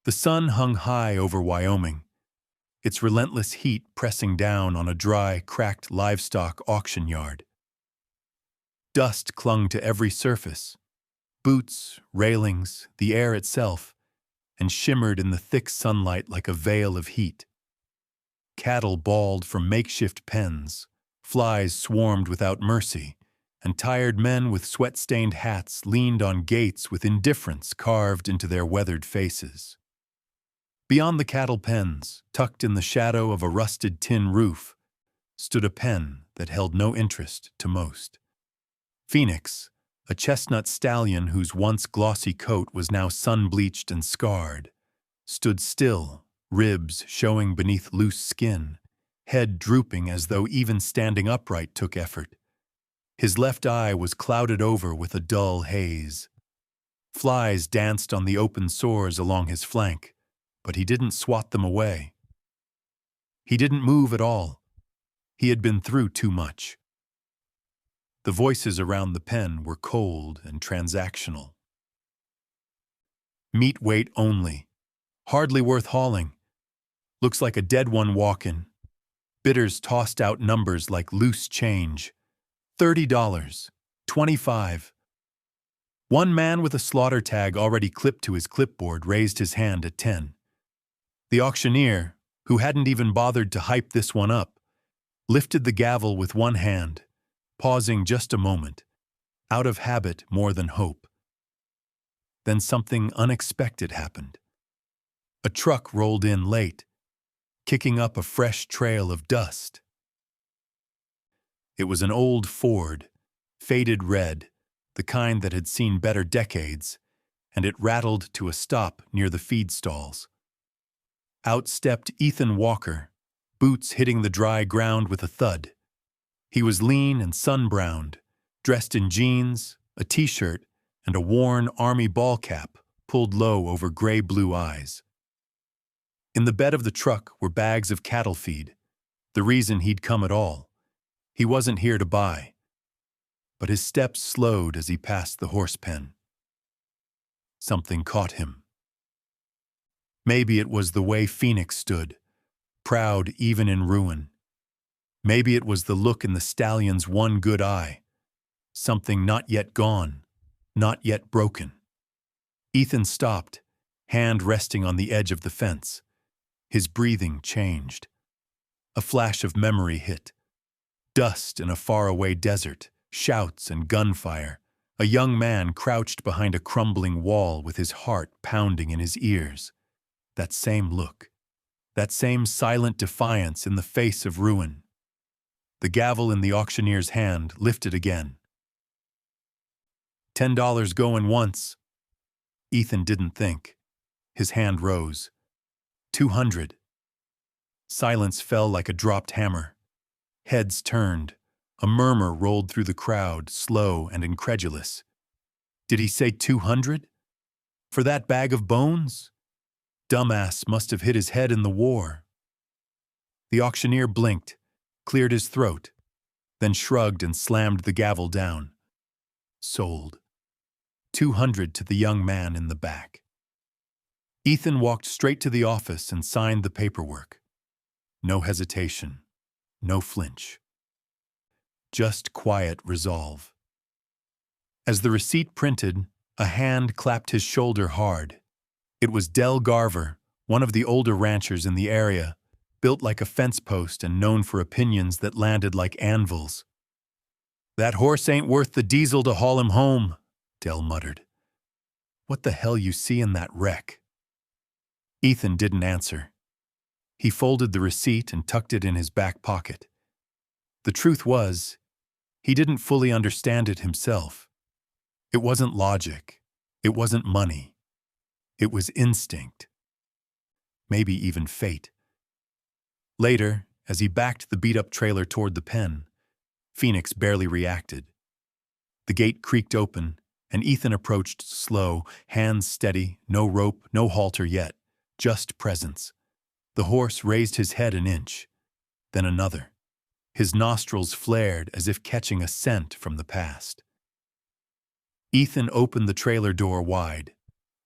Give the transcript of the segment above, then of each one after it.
The sun hung high over Wyoming, its relentless heat pressing down on a dry, cracked livestock auction yard. Dust clung to every surface, boots, railings, the air itself, and shimmered in the thick sunlight like a veil of heat. Cattle bawled from makeshift pens, flies swarmed without mercy, and tired men with sweat-stained hats leaned on gates with indifference carved into their weathered faces. Beyond the cattle pens, tucked in the shadow of a rusted tin roof, stood a pen that held no interest to most. Phoenix, a chestnut stallion whose once glossy coat was now sun-bleached and scarred, stood still, ribs showing beneath loose skin, head drooping as though even standing upright took effort. His left eye was clouded over with a dull haze. Flies danced on the open sores along his flank, but he didn't swat them away. He didn't move at all. He had been through too much. The voices around the pen were cold and transactional. Meat weight only. Hardly worth hauling. Looks like a dead one walkin'. Bidders tossed out numbers like loose change. $30, $25. One man with a slaughter tag already clipped to his clipboard raised his hand at 10. The auctioneer, who hadn't even bothered to hype this one up, lifted the gavel with one hand, pausing just a moment, out of habit more than hope. Then something unexpected happened. A truck rolled in late, kicking up a fresh trail of dust. It was an old Ford, faded red, the kind that had seen better decades, and it rattled to a stop near the feed stalls. Out stepped Ethan Walker, boots hitting the dry ground with a thud. He was lean and sun-browned, dressed in jeans, a t-shirt, and a worn army ball cap pulled low over gray-blue eyes. In the bed of the truck were bags of cattle feed, the reason he'd come at all. He wasn't here to buy. But his steps slowed as he passed the horse pen. Something caught him. Maybe it was the way Phoenix stood, proud even in ruin. Maybe it was the look in the stallion's one good eye, something not yet gone, not yet broken. Ethan stopped, hand resting on the edge of the fence. His breathing changed. A flash of memory hit. Dust in a faraway desert, shouts and gunfire. A young man crouched behind a crumbling wall with his heart pounding in his ears. That same look. That same silent defiance in the face of ruin. The gavel in the auctioneer's hand lifted again. $10 going once. Ethan didn't think. His hand rose. 200. Silence fell like a dropped hammer. Heads turned. A murmur rolled through the crowd, slow and incredulous. Did he say 200? For that bag of bones? Dumbass must have hit his head in the war. The auctioneer blinked, cleared his throat, then shrugged and slammed the gavel down. Sold. 200 to the young man in the back. Ethan walked straight to the office and signed the paperwork. No hesitation, no flinch. Just quiet resolve. As the receipt printed, a hand clapped his shoulder hard. It was Del Garver, one of the older ranchers in the area, built like a fence post and known for opinions that landed like anvils. "That horse ain't worth the diesel to haul him home," Del muttered. "What the hell you see in that wreck?" Ethan didn't answer. He folded the receipt and tucked it in his back pocket. The truth was, he didn't fully understand it himself. It wasn't logic. It wasn't money. It was instinct. Maybe even fate. Later, as he backed the beat-up trailer toward the pen, Phoenix barely reacted. The gate creaked open, and Ethan approached slow, hands steady, no rope, no halter yet, just presence. The horse raised his head an inch, then another. His nostrils flared as if catching a scent from the past. Ethan opened the trailer door wide.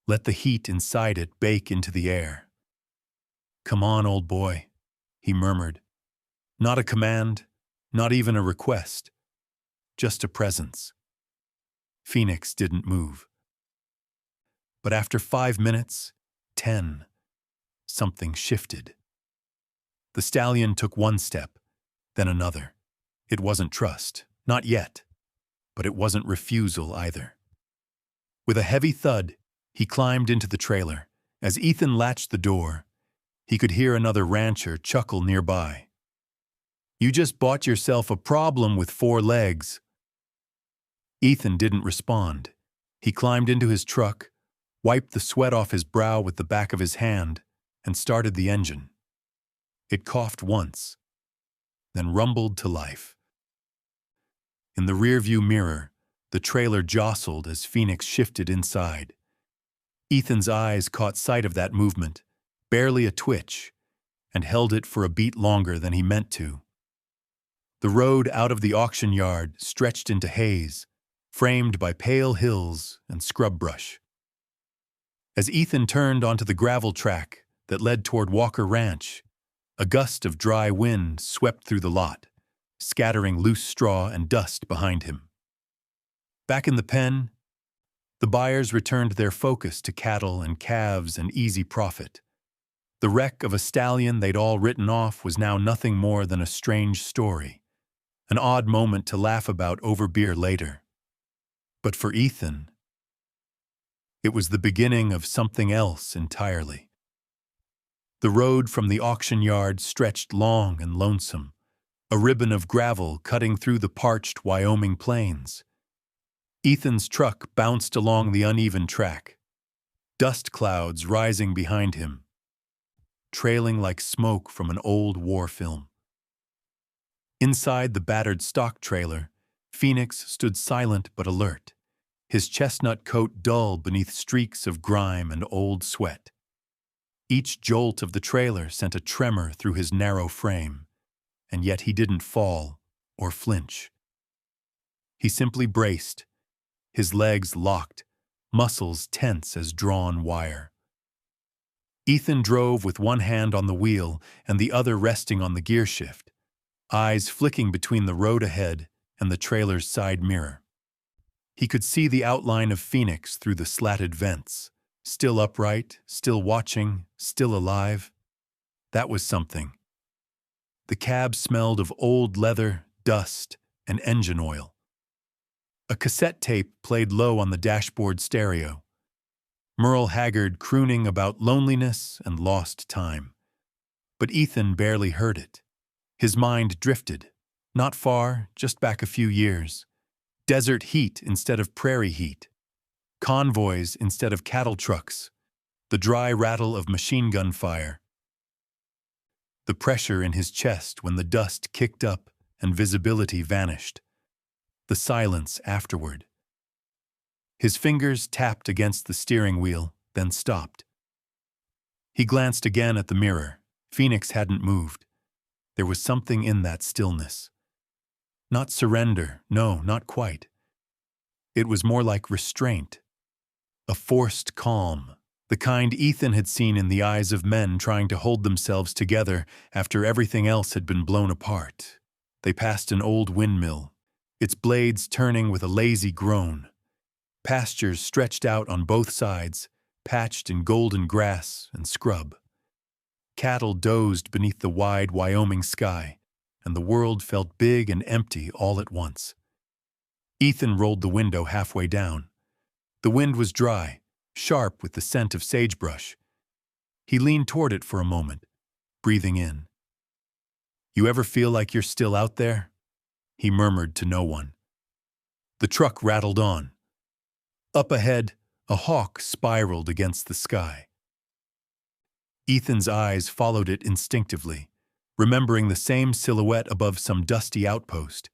Let the heat inside it bake into the air. "Come on, old boy," he murmured. Not a command, not even a request, just a presence. Phoenix didn't move. But after 5 minutes, 10, something shifted. The stallion took one step, then another. It wasn't trust, not yet, but it wasn't refusal either. With a heavy thud, he climbed into the trailer. As Ethan latched the door, he could hear another rancher chuckle nearby. "You just bought yourself a problem with 4 legs." Ethan didn't respond. He climbed into his truck, wiped the sweat off his brow with the back of his hand, and started the engine. It coughed once, then rumbled to life. In the rearview mirror, the trailer jostled as Phoenix shifted inside. Ethan's eyes caught sight of that movement, barely a twitch, and held it for a beat longer than he meant to. The road out of the auction yard stretched into haze, framed by pale hills and scrub brush. As Ethan turned onto the gravel track that led toward Walker Ranch, a gust of dry wind swept through the lot, scattering loose straw and dust behind him. Back in the pen, the buyers returned their focus to cattle and calves and easy profit. The wreck of a stallion they'd all written off was now nothing more than a strange story, an odd moment to laugh about over beer later. But for Ethan, it was the beginning of something else entirely. The road from the auction yard stretched long and lonesome, a ribbon of gravel cutting through the parched Wyoming plains. Ethan's truck bounced along the uneven track, dust clouds rising behind him, trailing like smoke from an old war film. Inside the battered stock trailer, Phoenix stood silent but alert, his chestnut coat dull beneath streaks of grime and old sweat. Each jolt of the trailer sent a tremor through his narrow frame, and yet he didn't fall or flinch. He simply braced, his legs locked, muscles tense as drawn wire. Ethan drove with one hand on the wheel and the other resting on the gear shift, eyes flicking between the road ahead and the trailer's side mirror. He could see the outline of Phoenix through the slatted vents, still upright, still watching, still alive. That was something. The cab smelled of old leather, dust, and engine oil. A cassette tape played low on the dashboard stereo. Merle Haggard crooning about loneliness and lost time. But Ethan barely heard it. His mind drifted. Not far, just back a few years. Desert heat instead of prairie heat. Convoys instead of cattle trucks. The dry rattle of machine gun fire. The pressure in his chest when the dust kicked up and visibility vanished. The silence afterward. His fingers tapped against the steering wheel, then stopped. He glanced again at the mirror. Phoenix hadn't moved. There was something in that stillness. Not surrender, no, not quite. It was more like restraint. A forced calm, the kind Ethan had seen in the eyes of men trying to hold themselves together after everything else had been blown apart. They passed an old windmill, its blades turning with a lazy groan. Pastures stretched out on both sides, patched in golden grass and scrub. Cattle dozed beneath the wide Wyoming sky, and the world felt big and empty all at once. Ethan rolled the window halfway down. The wind was dry, sharp with the scent of sagebrush. He leaned toward it for a moment, breathing in. "You ever feel like you're still out there?" he murmured to no one. The truck rattled on. Up ahead, a hawk spiraled against the sky. Ethan's eyes followed it instinctively, remembering the same silhouette above some dusty outpost,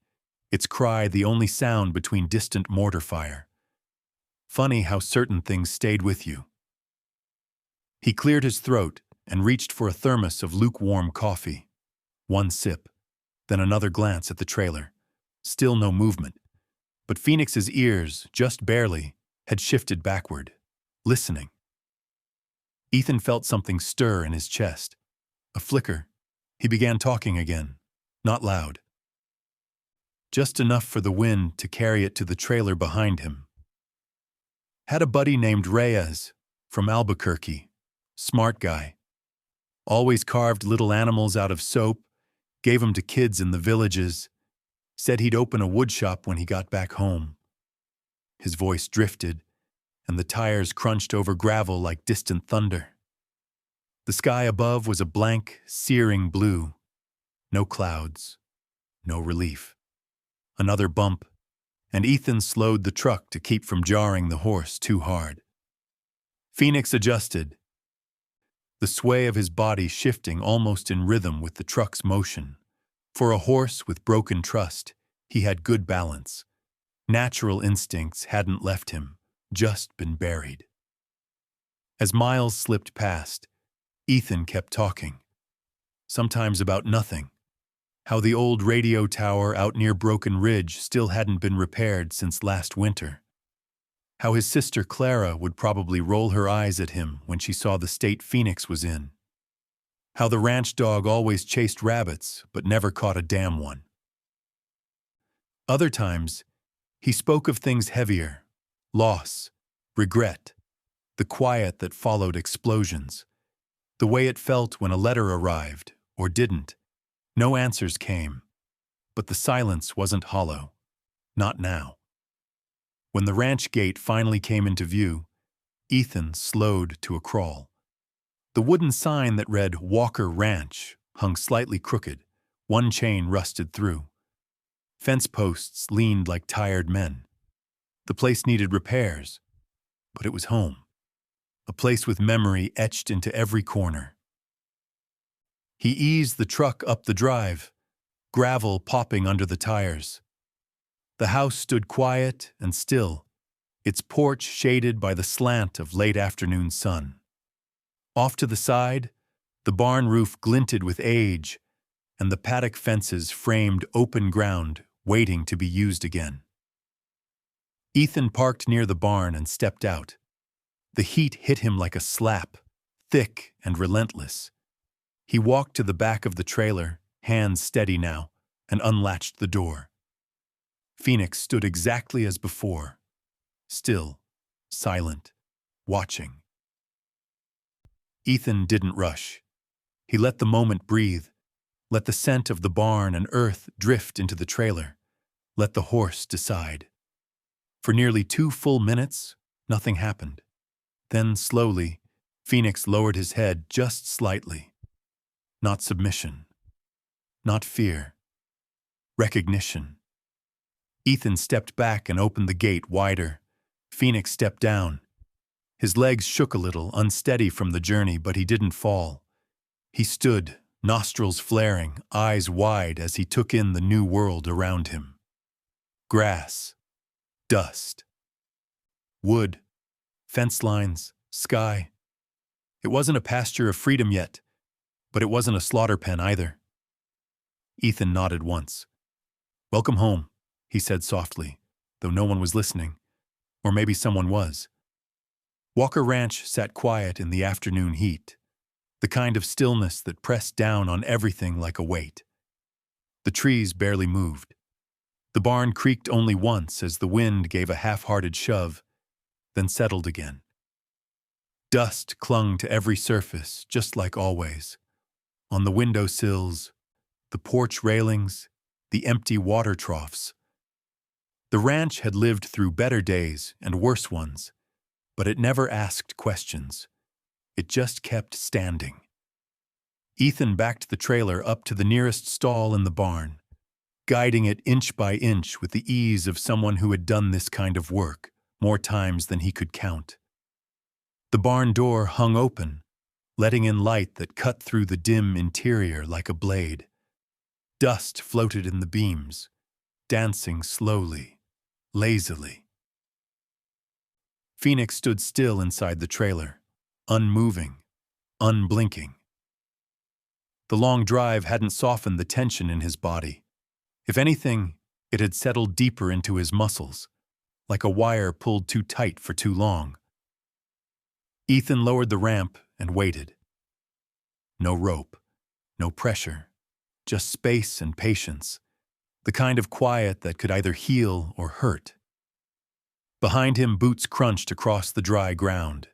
its cry the only sound between distant mortar fire. Funny how certain things stayed with you. He cleared his throat and reached for a thermos of lukewarm coffee. One sip, then another glance at the trailer. Still no movement. But Phoenix's ears, just barely, had shifted backward, listening. Ethan felt something stir in his chest. A flicker. He began talking again. Not loud. Just enough for the wind to carry it to the trailer behind him. Had a buddy named Reyes, from Albuquerque. Smart guy. Always carved little animals out of soap, gave them to kids in the villages, said he'd open a wood shop when he got back home. His voice drifted, and the tires crunched over gravel like distant thunder. The sky above was a blank, searing blue. No clouds. No relief. Another bump, and Ethan slowed the truck to keep from jarring the horse too hard. Phoenix adjusted, the sway of his body shifting almost in rhythm with the truck's motion. For a horse with broken trust, he had good balance. Natural instincts hadn't left him, just been buried. As miles slipped past, Ethan kept talking. Sometimes about nothing. How the old radio tower out near Broken Ridge still hadn't been repaired since last winter. How his sister Clara would probably roll her eyes at him when she saw the state Phoenix was in. How the ranch dog always chased rabbits but never caught a damn one. Other times, he spoke of things heavier: loss, regret, the quiet that followed explosions, the way it felt when a letter arrived or didn't. No answers came, but the silence wasn't hollow. Not now. When the ranch gate finally came into view, Ethan slowed to a crawl. The wooden sign that read Walker Ranch hung slightly crooked, one chain rusted through. Fence posts leaned like tired men. The place needed repairs, but it was home. A place with memory etched into every corner. He eased the truck up the drive, gravel popping under the tires. The house stood quiet and still, its porch shaded by the slant of late afternoon sun. Off to the side, the barn roof glinted with age, and the paddock fences framed open ground waiting to be used again. Ethan parked near the barn and stepped out. The heat hit him like a slap, thick and relentless. He walked to the back of the trailer, hands steady now, and unlatched the door. Phoenix stood exactly as before, still, silent, watching. Ethan didn't rush. He let the moment breathe, let the scent of the barn and earth drift into the trailer, let the horse decide. For nearly 2 full minutes, nothing happened. Then, slowly, Phoenix lowered his head just slightly. Not submission. Not fear. Recognition. Ethan stepped back and opened the gate wider. Phoenix stepped down. His legs shook a little, unsteady from the journey, but he didn't fall. He stood, nostrils flaring, eyes wide as he took in the new world around him. Grass. Dust. Wood. Fence lines. Sky. It wasn't a pasture of freedom yet, but it wasn't a slaughter pen either. Ethan nodded once. "Welcome home," he said softly, though no one was listening. Or maybe someone was. Walker Ranch sat quiet in the afternoon heat, the kind of stillness that pressed down on everything like a weight. The trees barely moved. The barn creaked only once as the wind gave a half-hearted shove, then settled again. Dust clung to every surface, just like always. On the windowsills, the porch railings, the empty water troughs. The ranch had lived through better days and worse ones, but it never asked questions. It just kept standing. Ethan backed the trailer up to the nearest stall in the barn, guiding it inch by inch with the ease of someone who had done this kind of work more times than he could count. The barn door hung open, letting in light that cut through the dim interior like a blade. Dust floated in the beams, dancing slowly, lazily. Phoenix stood still inside the trailer, unmoving, unblinking. The long drive hadn't softened the tension in his body. If anything, it had settled deeper into his muscles, like a wire pulled too tight for too long. Ethan lowered the ramp and waited. No rope, no pressure, just space and patience, the kind of quiet that could either heal or hurt. Behind him, boots crunched across the dry ground.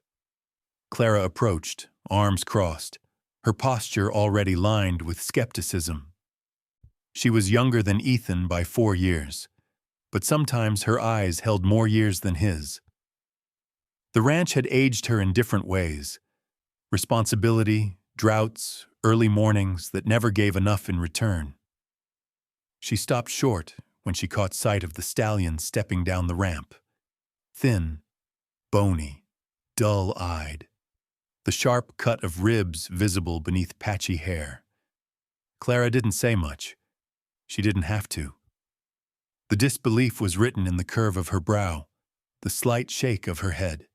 Clara approached, arms crossed, her posture already lined with skepticism. She was younger than Ethan by 4 years, but sometimes her eyes held more years than his. The ranch had aged her in different ways. Responsibility, droughts, early mornings that never gave enough in return. She stopped short when she caught sight of the stallion stepping down the ramp. Thin, bony, dull-eyed, the sharp cut of ribs visible beneath patchy hair. Clara didn't say much. She didn't have to. The disbelief was written in the curve of her brow, the slight shake of her head.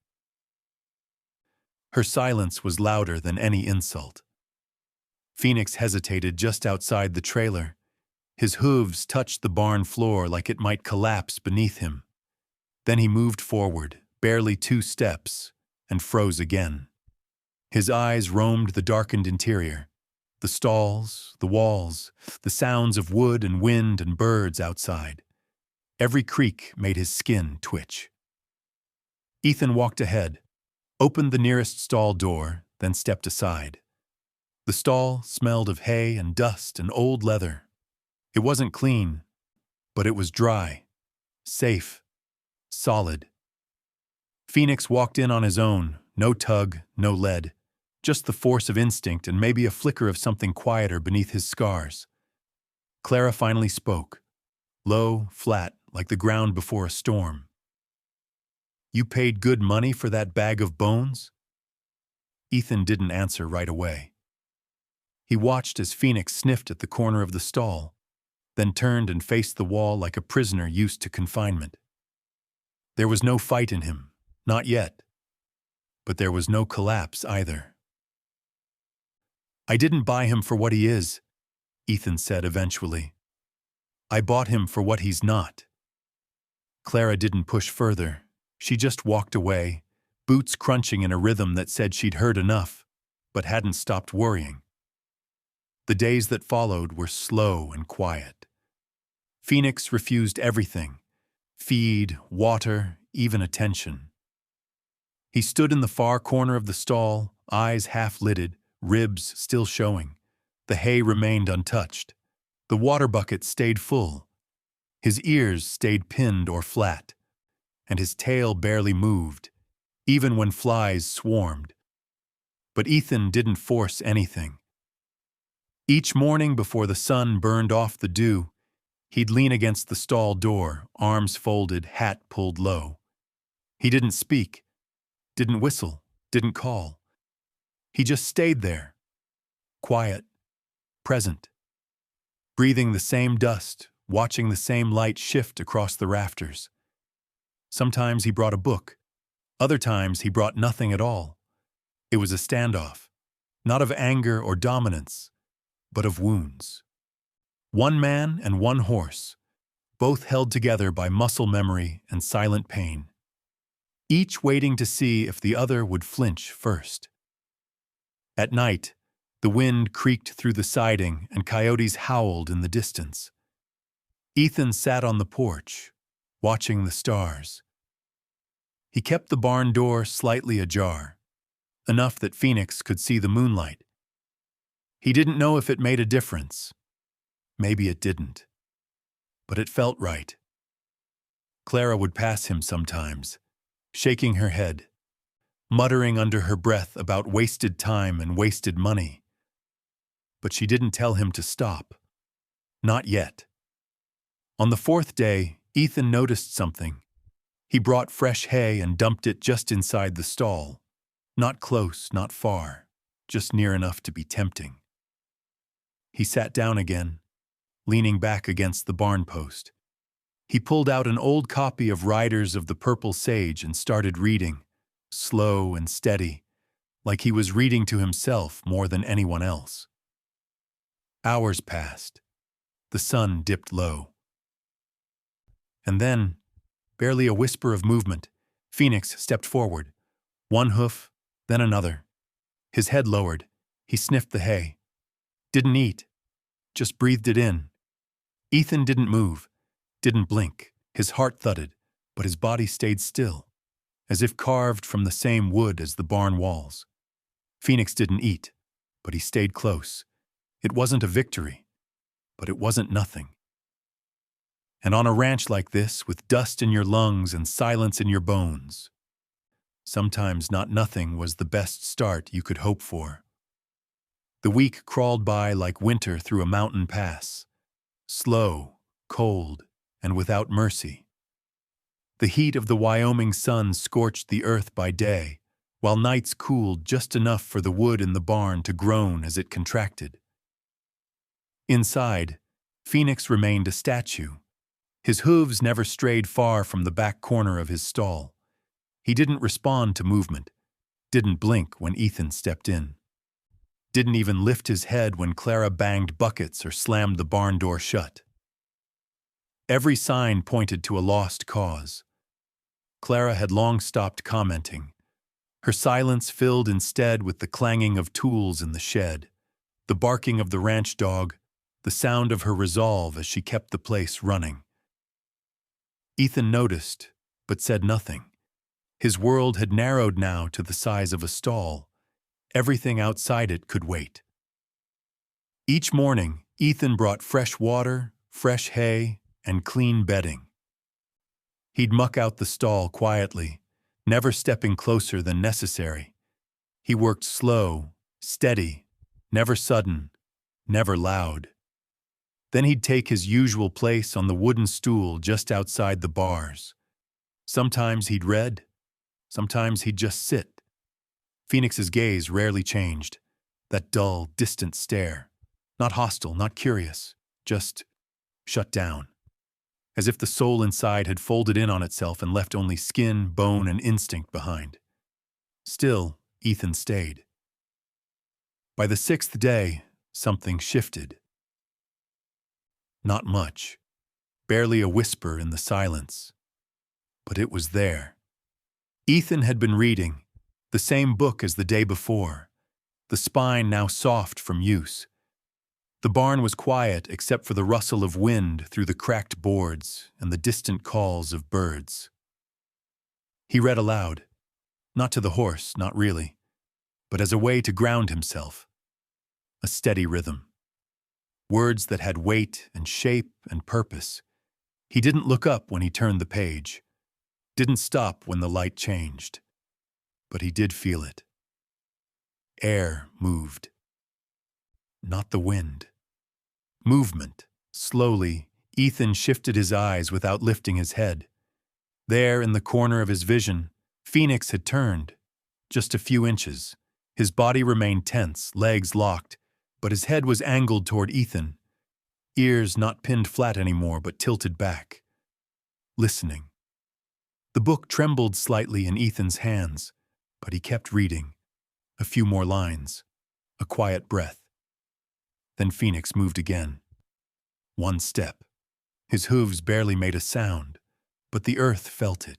Her silence was louder than any insult. Phoenix hesitated just outside the trailer. His hooves touched the barn floor like it might collapse beneath him. Then he moved forward, barely 2 steps, and froze again. His eyes roamed the darkened interior, the stalls, the walls, the sounds of wood and wind and birds outside. Every creak made his skin twitch. Ethan walked ahead, opened the nearest stall door, then stepped aside. The stall smelled of hay and dust and old leather. It wasn't clean, but it was dry, safe, solid. Phoenix walked in on his own, no tug, no lead, just the force of instinct and maybe a flicker of something quieter beneath his scars. Clara finally spoke, low, flat, like the ground before a storm. "You paid good money for that bag of bones?" Ethan didn't answer right away. He watched as Phoenix sniffed at the corner of the stall, then turned and faced the wall like a prisoner used to confinement. There was no fight in him, not yet. But there was no collapse either. "I didn't buy him for what he is," Ethan said eventually. "I bought him for what he's not." Clara didn't push further. She just walked away, boots crunching in a rhythm that said she'd heard enough, but hadn't stopped worrying. The days that followed were slow and quiet. Phoenix refused everything: feed, water, even attention. He stood in the far corner of the stall, eyes half-lidded, ribs still showing. The hay remained untouched. The water bucket stayed full. His ears stayed pinned or flat, and his tail barely moved, even when flies swarmed. But Ethan didn't force anything. Each morning before the sun burned off the dew, he'd lean against the stall door, arms folded, hat pulled low. He didn't speak, didn't whistle, didn't call. He just stayed there, quiet, present, breathing the same dust, watching the same light shift across the rafters. Sometimes he brought a book. Other times he brought nothing at all. It was a standoff, not of anger or dominance, but of wounds. One man and one horse, both held together by muscle memory and silent pain, each waiting to see if the other would flinch first. At night, the wind creaked through the siding and coyotes howled in the distance. Ethan sat on the porch, watching the stars. He kept the barn door slightly ajar, enough that Phoenix could see the moonlight. He didn't know if it made a difference. Maybe it didn't. But it felt right. Clara would pass him sometimes, shaking her head, muttering under her breath about wasted time and wasted money. But she didn't tell him to stop. Not yet. On the 4th day, Ethan noticed something. He brought fresh hay and dumped it just inside the stall. Not close, not far, just near enough to be tempting. He sat down again, leaning back against the barn post. He pulled out an old copy of Riders of the Purple Sage and started reading, slow and steady, like he was reading to himself more than anyone else. Hours passed. The sun dipped low. And then, barely a whisper of movement, Phoenix stepped forward, one hoof, then another. His head lowered. He sniffed the hay. Didn't eat. Just breathed it in. Ethan didn't move, didn't blink. His heart thudded, but his body stayed still, as if carved from the same wood as the barn walls. Phoenix didn't eat, but he stayed close. It wasn't a victory, but it wasn't nothing. And on a ranch like this, with dust in your lungs and silence in your bones, sometimes not nothing was the best start you could hope for. The week crawled by like winter through a mountain pass, slow, cold, and without mercy. The heat of the Wyoming sun scorched the earth by day, while nights cooled just enough for the wood in the barn to groan as it contracted. Inside, Phoenix remained a statue. His hooves never strayed far from the back corner of his stall. He didn't respond to movement, didn't blink when Ethan stepped in, didn't even lift his head when Clara banged buckets or slammed the barn door shut. Every sign pointed to a lost cause. Clara had long stopped commenting. Her silence filled instead with the clanging of tools in the shed, the barking of the ranch dog, the sound of her resolve as she kept the place running. Ethan noticed, but said nothing. His world had narrowed now to the size of a stall. Everything outside it could wait. Each morning, Ethan brought fresh water, fresh hay, and clean bedding. He'd muck out the stall quietly, never stepping closer than necessary. He worked slow, steady, never sudden, never loud. Then he'd take his usual place on the wooden stool just outside the bars. Sometimes he'd read, sometimes he'd just sit. Phoenix's gaze rarely changed, that dull, distant stare. Not hostile, not curious, just shut down. As if the soul inside had folded in on itself and left only skin, bone, and instinct behind. Still, Ethan stayed. By the 6th day, something shifted. Not much, barely a whisper in the silence. But it was there. Ethan had been reading, the same book as the day before, the spine now soft from use. The barn was quiet except for the rustle of wind through the cracked boards and the distant calls of birds. He read aloud, not to the horse, not really, but as a way to ground himself. A steady rhythm. Words that had weight and shape and purpose. He didn't look up when he turned the page, didn't stop when the light changed, but he did feel it. Air moved. Not the wind. Movement. Slowly, Ethan shifted his eyes without lifting his head. There, in the corner of his vision, Phoenix had turned, just a few inches. His body remained tense, legs locked, but his head was angled toward Ethan, ears not pinned flat anymore but tilted back. Listening. The book trembled slightly in Ethan's hands, but he kept reading. A few more lines. A quiet breath. Then Phoenix moved again. One step. His hooves barely made a sound, but the earth felt it.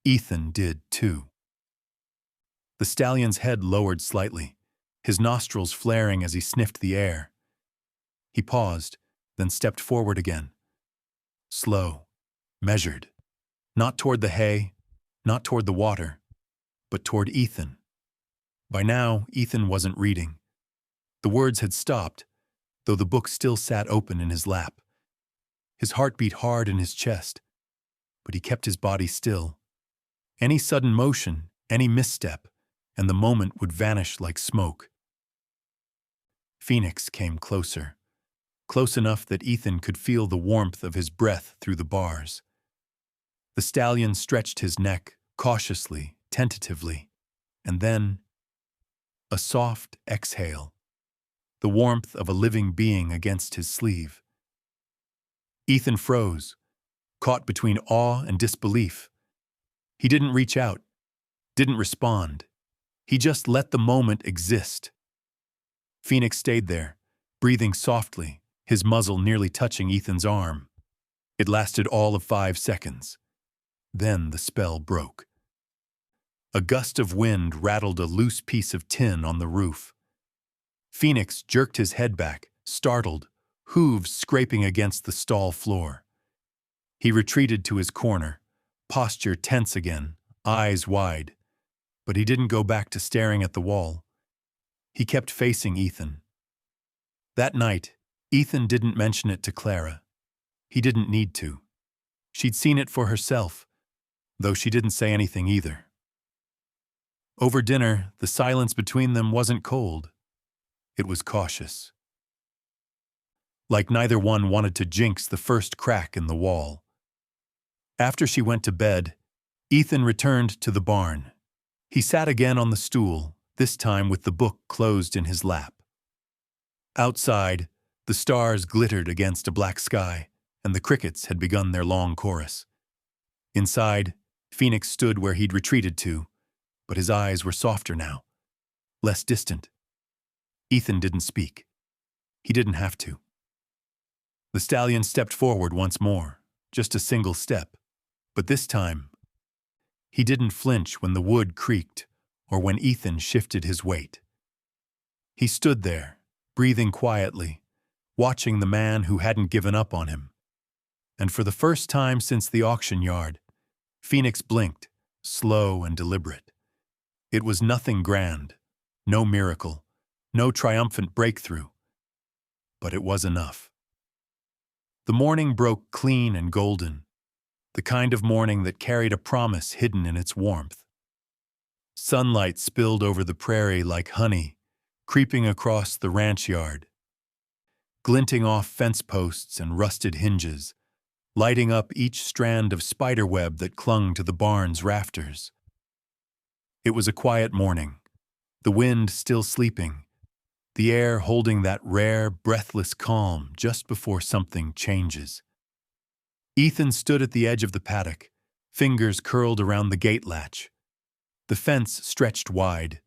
Ethan did too. The stallion's head lowered slightly, his nostrils flaring as he sniffed the air. He paused, then stepped forward again. Slow, measured. Not toward the hay, not toward the water, but toward Ethan. By now, Ethan wasn't reading. The words had stopped, though the book still sat open in his lap. His heart beat hard in his chest, but he kept his body still. Any sudden motion, any misstep, and the moment would vanish like smoke. Phoenix came closer, close enough that Ethan could feel the warmth of his breath through the bars. The stallion stretched his neck, cautiously, tentatively, and then a soft exhale, the warmth of a living being against his sleeve. Ethan froze, caught between awe and disbelief. He didn't reach out, didn't respond. He just let the moment exist. Phoenix stayed there, breathing softly, his muzzle nearly touching Ethan's arm. It lasted all of 5 seconds. Then the spell broke. A gust of wind rattled a loose piece of tin on the roof. Phoenix jerked his head back, startled, hooves scraping against the stall floor. He retreated to his corner, posture tense again, eyes wide. But he didn't go back to staring at the wall. He kept facing Ethan. That night, Ethan didn't mention it to Clara. He didn't need to. She'd seen it for herself, though she didn't say anything either. Over dinner, the silence between them wasn't cold. It was cautious. Like neither one wanted to jinx the first crack in the wall. After she went to bed, Ethan returned to the barn. He sat again on the stool, this time with the book closed in his lap. Outside, the stars glittered against a black sky, and the crickets had begun their long chorus. Inside, Phoenix stood where he'd retreated to, but his eyes were softer now, less distant. Ethan didn't speak. He didn't have to. The stallion stepped forward once more, just a single step, but this time, he didn't flinch when the wood creaked or when Ethan shifted his weight. He stood there, breathing quietly, watching the man who hadn't given up on him. And for the first time since the auction yard, Phoenix blinked, slow and deliberate. It was nothing grand, no miracle, no triumphant breakthrough. But it was enough. The morning broke clean and golden, the kind of morning that carried a promise hidden in its warmth. Sunlight spilled over the prairie like honey, creeping across the ranch yard, glinting off fence posts and rusted hinges, lighting up each strand of spiderweb that clung to the barn's rafters. It was a quiet morning, the wind still sleeping, the air holding that rare, breathless calm just before something changes. Ethan stood at the edge of the paddock, fingers curled around the gate latch. The fence stretched wide,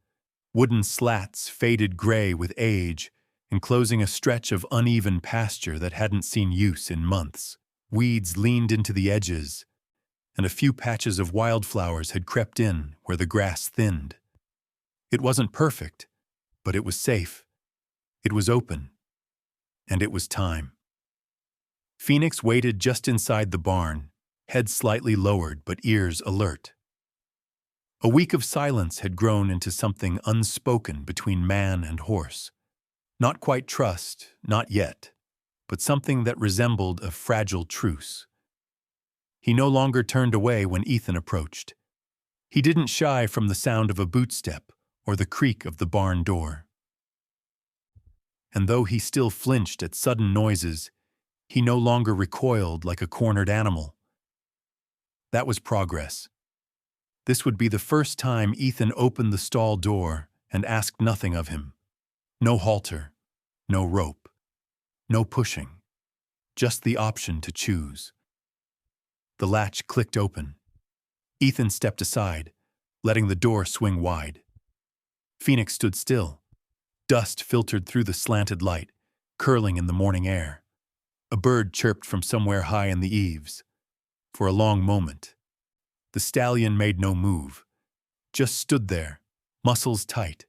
wooden slats faded gray with age, enclosing a stretch of uneven pasture that hadn't seen use in months. Weeds leaned into the edges, and a few patches of wildflowers had crept in where the grass thinned. It wasn't perfect, but it was safe. It was open, and it was time. Phoenix waited just inside the barn, head slightly lowered but ears alert. A week of silence had grown into something unspoken between man and horse. Not quite trust, not yet, but something that resembled a fragile truce. He no longer turned away when Ethan approached. He didn't shy from the sound of a bootstep or the creak of the barn door. And though he still flinched at sudden noises, he no longer recoiled like a cornered animal. That was progress. This would be the first time Ethan opened the stall door and asked nothing of him. No halter, no rope, no pushing, just the option to choose. The latch clicked open. Ethan stepped aside, letting the door swing wide. Phoenix stood still. Dust filtered through the slanted light, curling in the morning air. A bird chirped from somewhere high in the eaves. For a long moment, the stallion made no move, just stood there, muscles tight,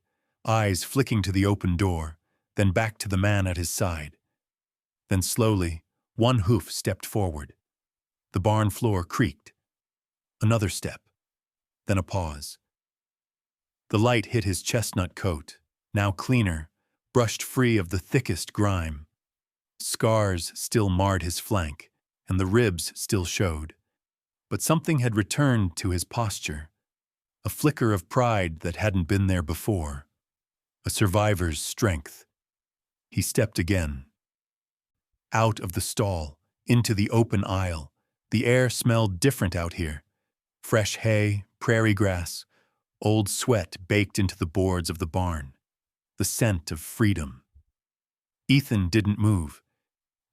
eyes flicking to the open door, then back to the man at his side. Then slowly, one hoof stepped forward. The barn floor creaked. Another step, then a pause. The light hit his chestnut coat, now cleaner, brushed free of the thickest grime. Scars still marred his flank, and the ribs still showed. But something had returned to his posture, a flicker of pride that hadn't been there before, a survivor's strength. He stepped again. Out of the stall, into the open aisle. The air smelled different out here. Fresh hay, prairie grass, old sweat baked into the boards of the barn. The scent of freedom. Ethan didn't move.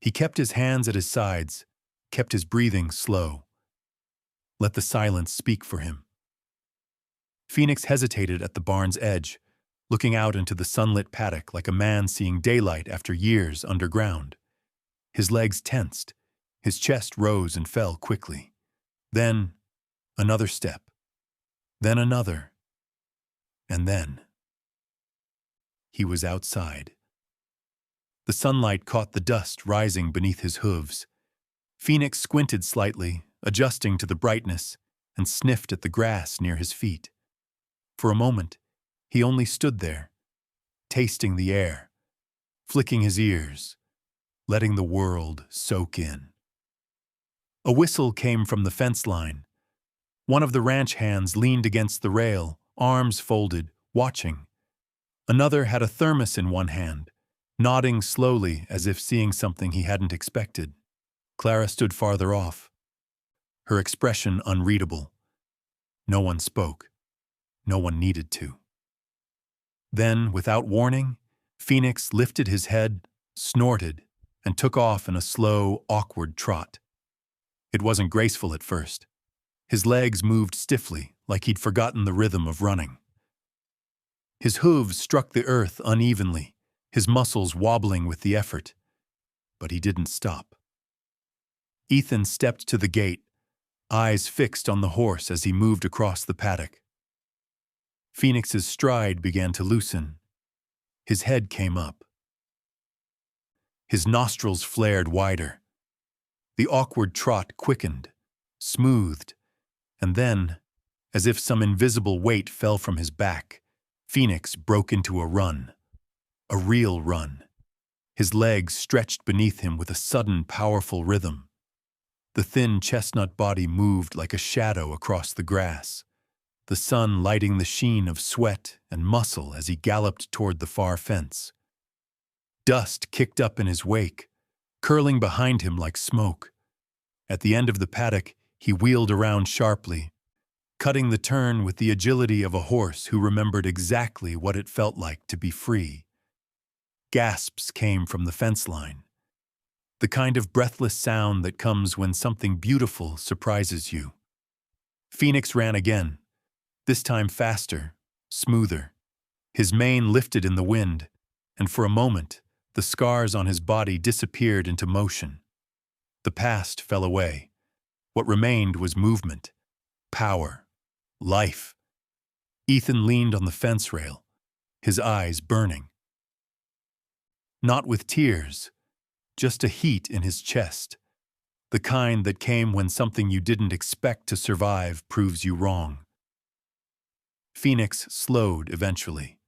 He kept his hands at his sides, kept his breathing slow. Let the silence speak for him. Phoenix hesitated at the barn's edge, looking out into the sunlit paddock like a man seeing daylight after years underground. His legs tensed, his chest rose and fell quickly. Then, another step. Then another, And then he was outside. The sunlight caught the dust rising beneath his hooves. Phoenix squinted slightly, adjusting to the brightness, and sniffed at the grass near his feet. For a moment, he only stood there, tasting the air, flicking his ears, letting the world soak in. A whistle came from the fence line. One of the ranch hands leaned against the rail, arms folded, watching. Another had a thermos in one hand, nodding slowly as if seeing something he hadn't expected. Clara stood farther off, her expression unreadable. No one spoke. No one needed to. Then, without warning, Phoenix lifted his head, snorted, and took off in a slow, awkward trot. It wasn't graceful at first. His legs moved stiffly, like he'd forgotten the rhythm of running. His hooves struck the earth unevenly, his muscles wobbling with the effort. But he didn't stop. Ethan stepped to the gate, eyes fixed on the horse as he moved across the paddock. Phoenix's stride began to loosen. His head came up. His nostrils flared wider. The awkward trot quickened, smoothed, and then, as if some invisible weight fell from his back, Phoenix broke into a run. A real run. His legs stretched beneath him with a sudden, powerful rhythm. The thin chestnut body moved like a shadow across the grass, the sun lighting the sheen of sweat and muscle as he galloped toward the far fence. Dust kicked up in his wake, curling behind him like smoke. At the end of the paddock, he wheeled around sharply, cutting the turn with the agility of a horse who remembered exactly what it felt like to be free. Gasps came from the fence line, the kind of breathless sound that comes when something beautiful surprises you. Phoenix ran again, this time faster, smoother. His mane lifted in the wind, and for a moment, the scars on his body disappeared into motion. The past fell away. What remained was movement, power, life. Ethan leaned on the fence rail, his eyes burning. Not with tears, just a heat in his chest, the kind that came when something you didn't expect to survive proves you wrong. Phoenix slowed eventually,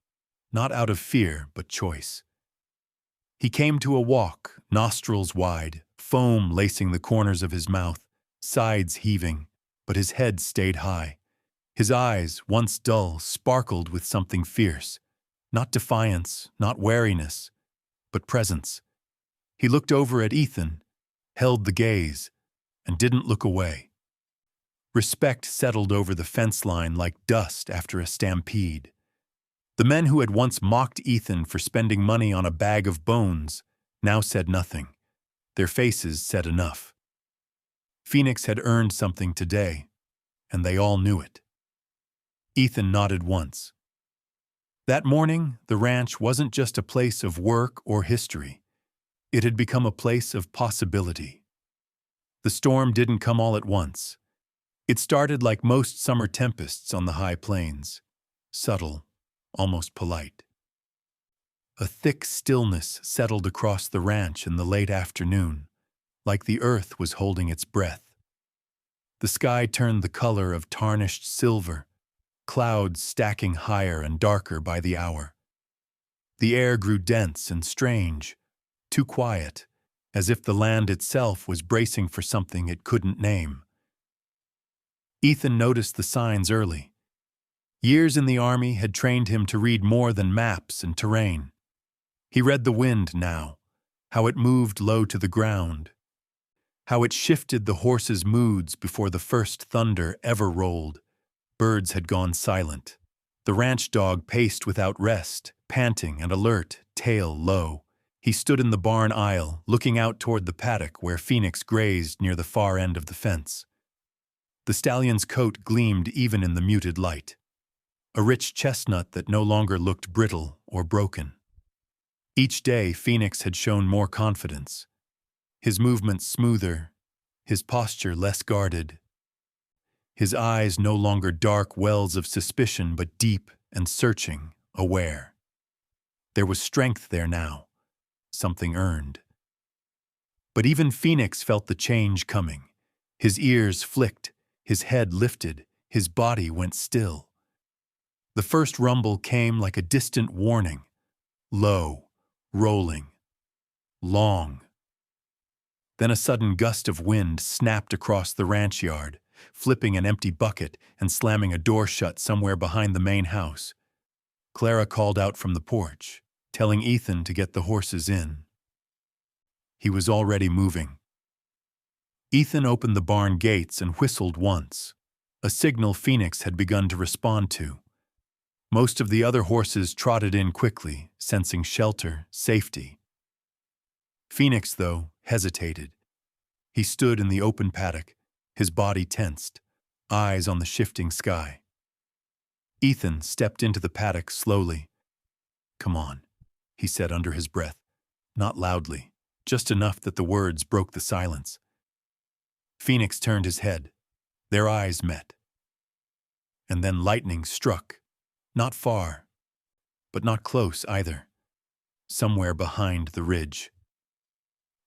not out of fear but choice. He came to a walk, nostrils wide, foam lacing the corners of his mouth, sides heaving, but his head stayed high. His eyes, once dull, sparkled with something fierce. Not defiance, not wariness, but presence. He looked over at Ethan, held the gaze, and didn't look away. Respect settled over the fence line like dust after a stampede. The men who had once mocked Ethan for spending money on a bag of bones now said nothing. Their faces said enough. Phoenix had earned something today, and they all knew it. Ethan nodded once. That morning, the ranch wasn't just a place of work or history. It had become a place of possibility. The storm didn't come all at once. It started like most summer tempests on the high plains, subtle, almost polite. A thick stillness settled across the ranch in the late afternoon, like the earth was holding its breath. The sky turned the color of tarnished silver, clouds stacking higher and darker by the hour. The air grew dense and strange, too quiet, as if the land itself was bracing for something it couldn't name. Ethan noticed the signs early. Years in the army had trained him to read more than maps and terrain. He read the wind now, how it moved low to the ground, how it shifted the horse's moods before the first thunder ever rolled. Birds had gone silent. The ranch dog paced without rest, panting and alert, tail low. He stood in the barn aisle, looking out toward the paddock where Phoenix grazed near the far end of the fence. The stallion's coat gleamed even in the muted light, a rich chestnut that no longer looked brittle or broken. Each day, Phoenix had shown more confidence, his movements smoother, his posture less guarded. His eyes no longer dark wells of suspicion but deep, and searching, aware. There was strength there now, something earned. But even Phoenix felt the change coming. His ears flicked, his head lifted, his body went still. The first rumble came like a distant warning, low, rolling, long. Then a sudden gust of wind snapped across the ranch yard, flipping an empty bucket and slamming a door shut somewhere behind the main house. Clara called out from the porch, telling Ethan to get the horses in. He was already moving. Ethan opened the barn gates and whistled once, a signal Phoenix had begun to respond to. Most of the other horses trotted in quickly, sensing shelter, safety. Phoenix, though, hesitated. He stood in the open paddock, his body tensed, eyes on the shifting sky. Ethan stepped into the paddock slowly. "Come on," he said under his breath, not loudly, just enough that the words broke the silence. Phoenix turned his head. Their eyes met. And then lightning struck, not far, but not close either, somewhere behind the ridge.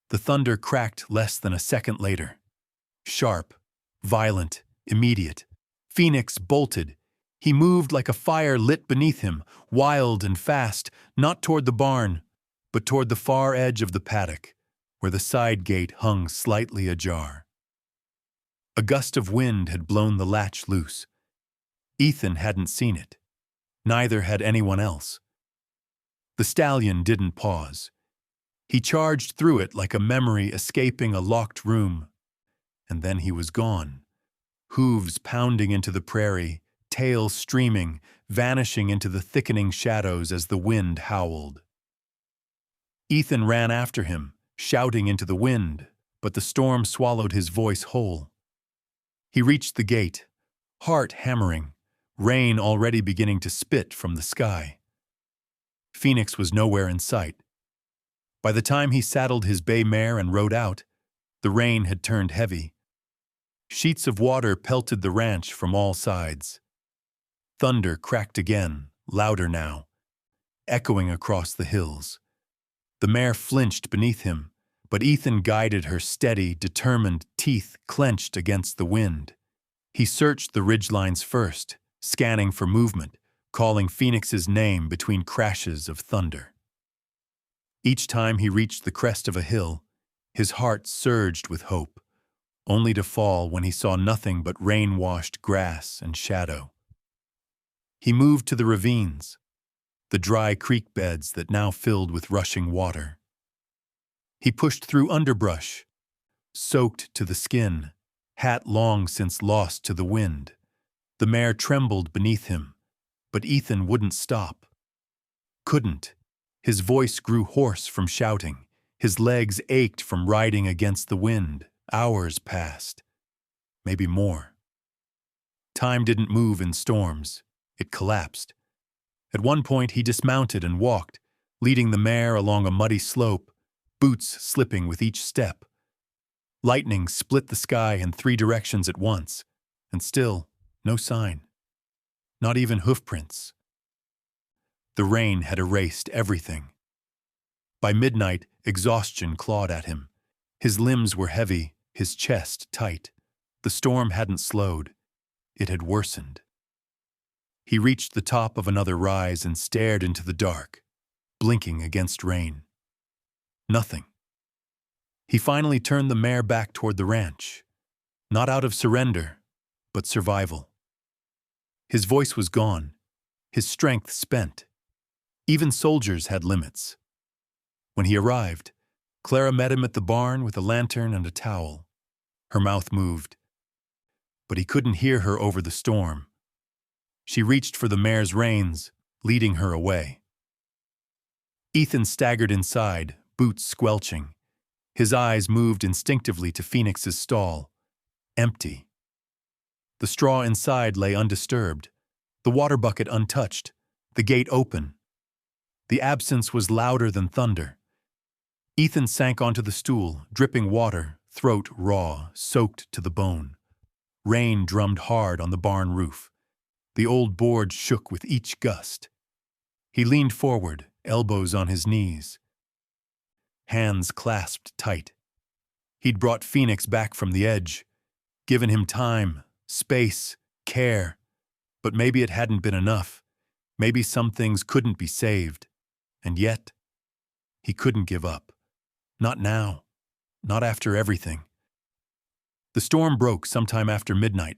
The thunder cracked less than a second later. Sharp, violent, immediate. Phoenix bolted. He moved like a fire lit beneath him, wild and fast, not toward the barn, but toward the far edge of the paddock, where the side gate hung slightly ajar. A gust of wind had blown the latch loose. Ethan hadn't seen it. Neither had anyone else. The stallion didn't pause. He charged through it like a memory escaping a locked room. And then he was gone, hooves pounding into the prairie, tail streaming, vanishing into the thickening shadows as the wind howled. Ethan ran after him, shouting into the wind, but the storm swallowed his voice whole. He reached the gate, heart hammering, rain already beginning to spit from the sky. Phoenix was nowhere in sight. By the time he saddled his bay mare and rode out, the rain had turned heavy. Sheets of water pelted the ranch from all sides. Thunder cracked again, louder now, echoing across the hills. The mare flinched beneath him, but Ethan guided her steady, determined, teeth clenched against the wind. He searched the ridgelines first, scanning for movement, calling Phoenix's name between crashes of thunder. Each time he reached the crest of a hill, his heart surged with hope, only to fall when he saw nothing but rain-washed grass and shadow. He moved to the ravines, the dry creek beds that now filled with rushing water. He pushed through underbrush, soaked to the skin, hat long since lost to the wind. The mare trembled beneath him, but Ethan wouldn't stop. Couldn't. His voice grew hoarse from shouting. His legs ached from riding against the wind. Hours passed. Maybe more. Time didn't move in storms. It collapsed. At one point he dismounted and walked, leading the mare along a muddy slope, boots slipping with each step. Lightning split the sky in 3 directions at once, and still no sign. Not even hoofprints. The rain had erased everything. By midnight, exhaustion clawed at him. His limbs were heavy, his chest tight. The storm hadn't slowed. It had worsened. He reached the top of another rise and stared into the dark, blinking against rain. Nothing. He finally turned the mare back toward the ranch, not out of surrender, but survival. His voice was gone, his strength spent. Even soldiers had limits. When he arrived, Clara met him at the barn with a lantern and a towel. Her mouth moved, but he couldn't hear her over the storm. She reached for the mare's reins, leading her away. Ethan staggered inside, boots squelching. His eyes moved instinctively to Phoenix's stall. Empty. The straw inside lay undisturbed, the water bucket untouched, the gate open. The absence was louder than thunder. Ethan sank onto the stool, dripping water, throat raw, soaked to the bone. Rain drummed hard on the barn roof. The old board shook with each gust. He leaned forward, elbows on his knees, hands clasped tight. He'd brought Phoenix back from the edge, given him time, space, care. But maybe it hadn't been enough. Maybe some things couldn't be saved. And yet, he couldn't give up. Not now. Not after everything. The storm broke sometime after midnight,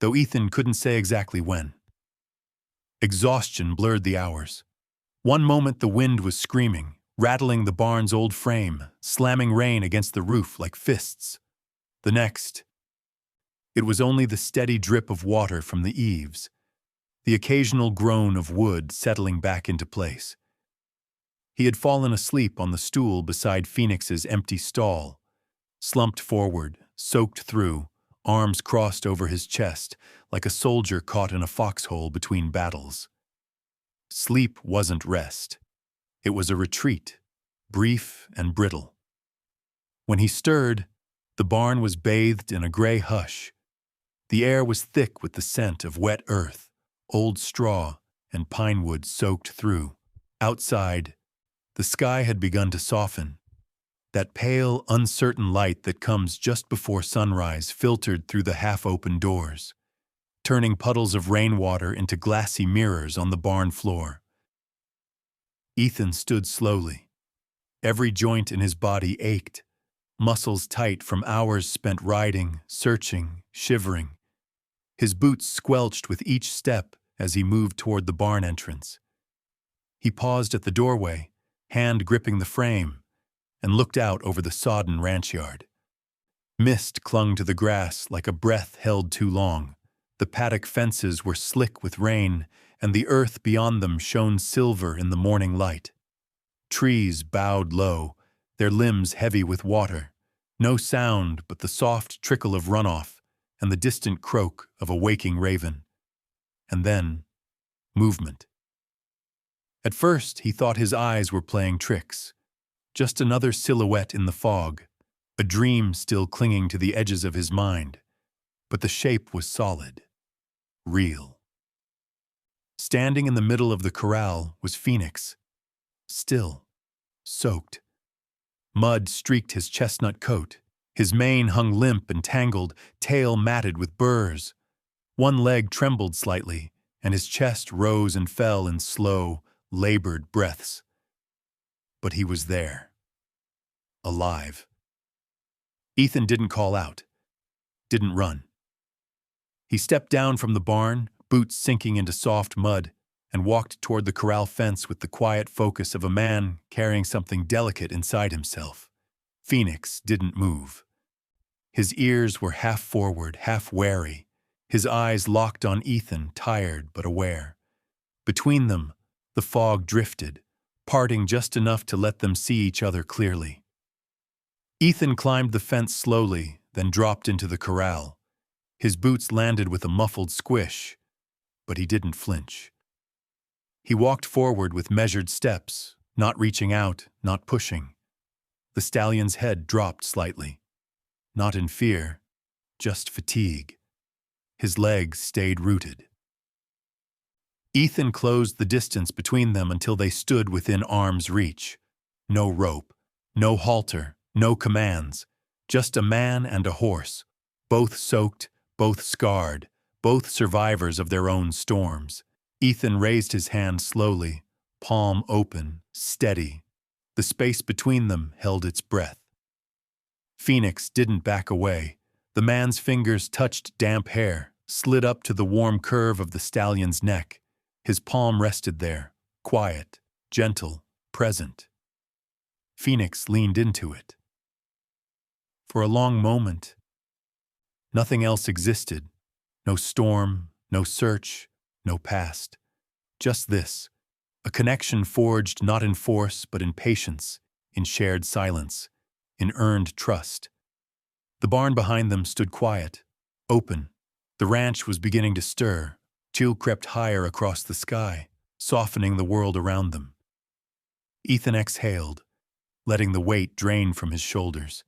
though Ethan couldn't say exactly when. Exhaustion blurred the hours. One moment the wind was screaming, rattling the barn's old frame, slamming rain against the roof like fists. The next, it was only the steady drip of water from the eaves, the occasional groan of wood settling back into place. He had fallen asleep on the stool beside Phoenix's empty stall, slumped forward, soaked through, arms crossed over his chest, like a soldier caught in a foxhole between battles. Sleep wasn't rest. It was a retreat, brief and brittle. When he stirred, the barn was bathed in a gray hush. The air was thick with the scent of wet earth, old straw, and pine wood soaked through. Outside, the sky had begun to soften. That pale, uncertain light that comes just before sunrise filtered through the half-open doors, turning puddles of rainwater into glassy mirrors on the barn floor. Ethan stood slowly. Every joint in his body ached, muscles tight from hours spent riding, searching, shivering. His boots squelched with each step as he moved toward the barn entrance. He paused at the doorway, hand gripping the frame, and looked out over the sodden ranch yard. Mist clung to the grass like a breath held too long. The paddock fences were slick with rain, and the earth beyond them shone silver in the morning light. Trees bowed low, their limbs heavy with water. No sound but the soft trickle of runoff and the distant croak of a waking raven. And then, movement. At first, he thought his eyes were playing tricks. Just another silhouette in the fog, a dream still clinging to the edges of his mind. But the shape was solid, real. Standing in the middle of the corral was Phoenix, still, soaked. Mud streaked his chestnut coat. His mane hung limp and tangled, tail matted with burrs. One leg trembled slightly, and his chest rose and fell in slow, labored breaths. But he was there, alive. Ethan didn't call out, didn't run. He stepped down from the barn, boots sinking into soft mud, and walked toward the corral fence with the quiet focus of a man carrying something delicate inside himself. Phoenix didn't move. His ears were half forward, half wary, his eyes locked on Ethan, tired but aware. Between them, the fog drifted, parting just enough to let them see each other clearly. Ethan climbed the fence slowly, then dropped into the corral. His boots landed with a muffled squish, but he didn't flinch. He walked forward with measured steps, not reaching out, not pushing. The stallion's head dropped slightly. Not in fear, just fatigue. His legs stayed rooted. Ethan closed the distance between them until they stood within arm's reach. No rope, no halter, no commands, just a man and a horse, both soaked, both scarred, both survivors of their own storms. Ethan raised his hand slowly, palm open, steady. The space between them held its breath. Phoenix didn't back away. The man's fingers touched damp hair, slid up to the warm curve of the stallion's neck. His palm rested there, quiet, gentle, present. Phoenix leaned into it. For a long moment, nothing else existed. No storm, no search, no past. Just this, a connection forged not in force but in patience, in shared silence, in earned trust. The barn behind them stood quiet, open. The ranch was beginning to stir. Chill crept higher across the sky, softening the world around them. Ethan exhaled, letting the weight drain from his shoulders.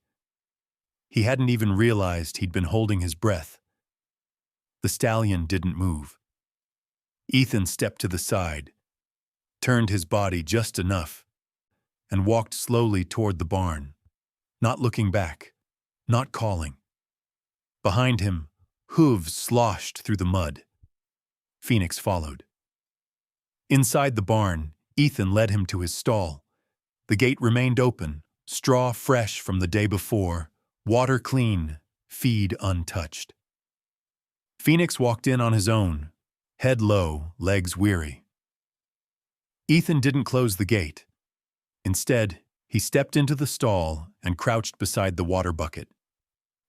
He hadn't even realized he'd been holding his breath. The stallion didn't move. Ethan stepped to the side, turned his body just enough, and walked slowly toward the barn, not looking back, not calling. Behind him, hooves sloshed through the mud. Phoenix followed. Inside the barn, Ethan led him to his stall. The gate remained open, straw fresh from the day before, water clean, feed untouched. Phoenix walked in on his own, head low, legs weary. Ethan didn't close the gate. Instead, he stepped into the stall and crouched beside the water bucket.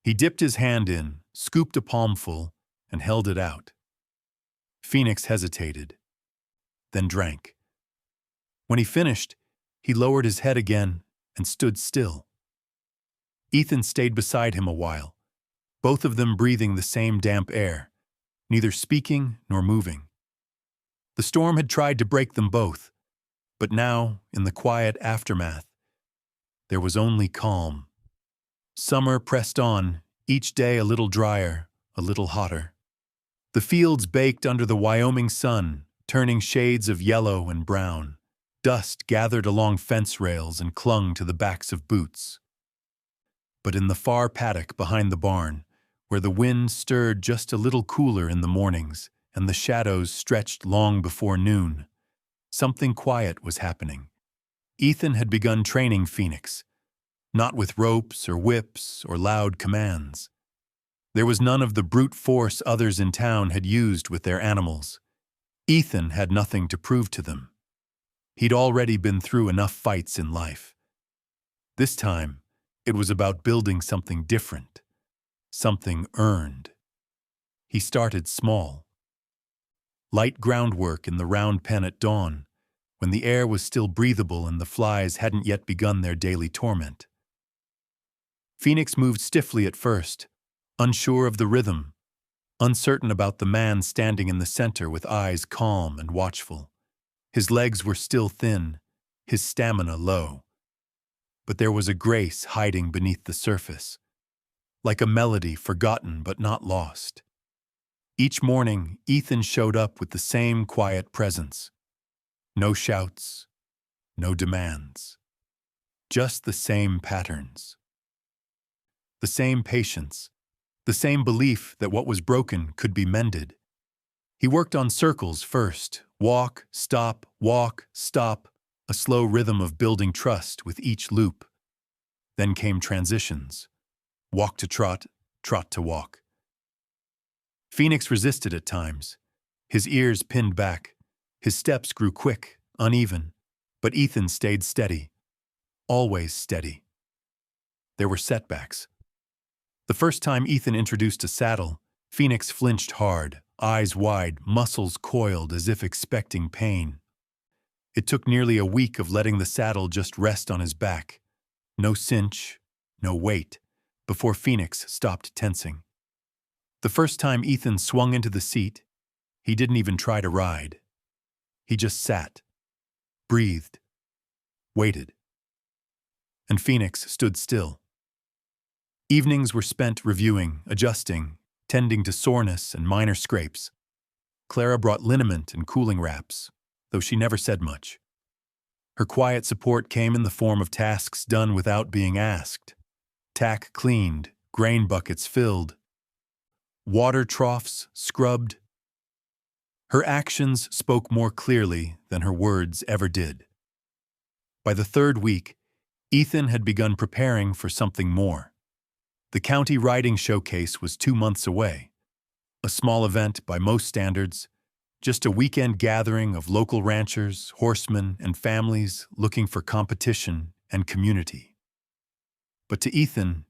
He dipped his hand in, scooped a palmful, and held it out. Phoenix hesitated, then drank. When he finished, he lowered his head again and stood still. Ethan stayed beside him a while, both of them breathing the same damp air, neither speaking nor moving. The storm had tried to break them both, but now, in the quiet aftermath, there was only calm. Summer pressed on, each day a little drier, a little hotter. The fields baked under the Wyoming sun, turning shades of yellow and brown. Dust gathered along fence rails and clung to the backs of boots. But in the far paddock behind the barn, where the wind stirred just a little cooler in the mornings and the shadows stretched long before noon, something quiet was happening. Ethan had begun training Phoenix, not with ropes or whips or loud commands. There was none of the brute force others in town had used with their animals. Ethan had nothing to prove to them. He'd already been through enough fights in life. This time, it was about building something different, something earned. He started small. Light groundwork in the round pen at dawn, when the air was still breathable and the flies hadn't yet begun their daily torment. Phoenix moved stiffly at first, unsure of the rhythm, uncertain about the man standing in the center with eyes calm and watchful. His legs were still thin, his stamina low. But there was a grace hiding beneath the surface, like a melody forgotten but not lost. Each morning, Ethan showed up with the same quiet presence. No shouts, no demands. Just the same patterns. The same patience, the same belief that what was broken could be mended. He worked on circles first, walk, stop, a slow rhythm of building trust with each loop. Then came transitions, walk to trot, trot to walk. Phoenix resisted at times, his ears pinned back, his steps grew quick, uneven, but Ethan stayed steady, always steady. There were setbacks. The first time Ethan introduced a saddle, Phoenix flinched hard, eyes wide, muscles coiled as if expecting pain. It took nearly a week of letting the saddle just rest on his back, no cinch, no weight, before Phoenix stopped tensing. The first time Ethan swung into the seat, he didn't even try to ride. He just sat, breathed, waited. And Phoenix stood still. Evenings were spent reviewing, adjusting, tending to soreness and minor scrapes. Clara brought liniment and cooling wraps, though she never said much. Her quiet support came in the form of tasks done without being asked. Tack cleaned, grain buckets filled, water troughs scrubbed. Her actions spoke more clearly than her words ever did. By the third week, Ethan had begun preparing for something more. The county riding showcase was 2 months away. A small event by most standards, just a weekend gathering of local ranchers, horsemen, and families looking for competition and community. But to Ethan,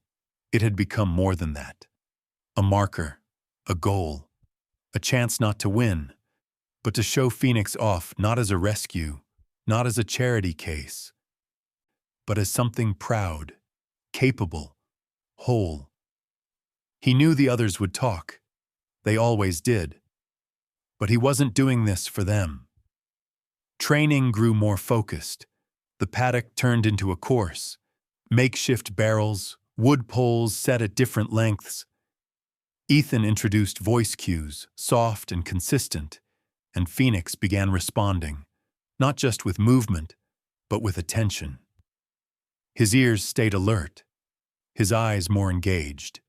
it had become more than that. A marker, a goal, a chance not to win, but to show Phoenix off not as a rescue, not as a charity case, but as something proud, capable, whole. He knew the others would talk. They always did. But he wasn't doing this for them. Training grew more focused. The paddock turned into a course. Makeshift barrels, wood poles set at different lengths. Ethan introduced voice cues, soft and consistent, and Phoenix began responding, not just with movement, but with attention. His ears stayed alert, his eyes more engaged.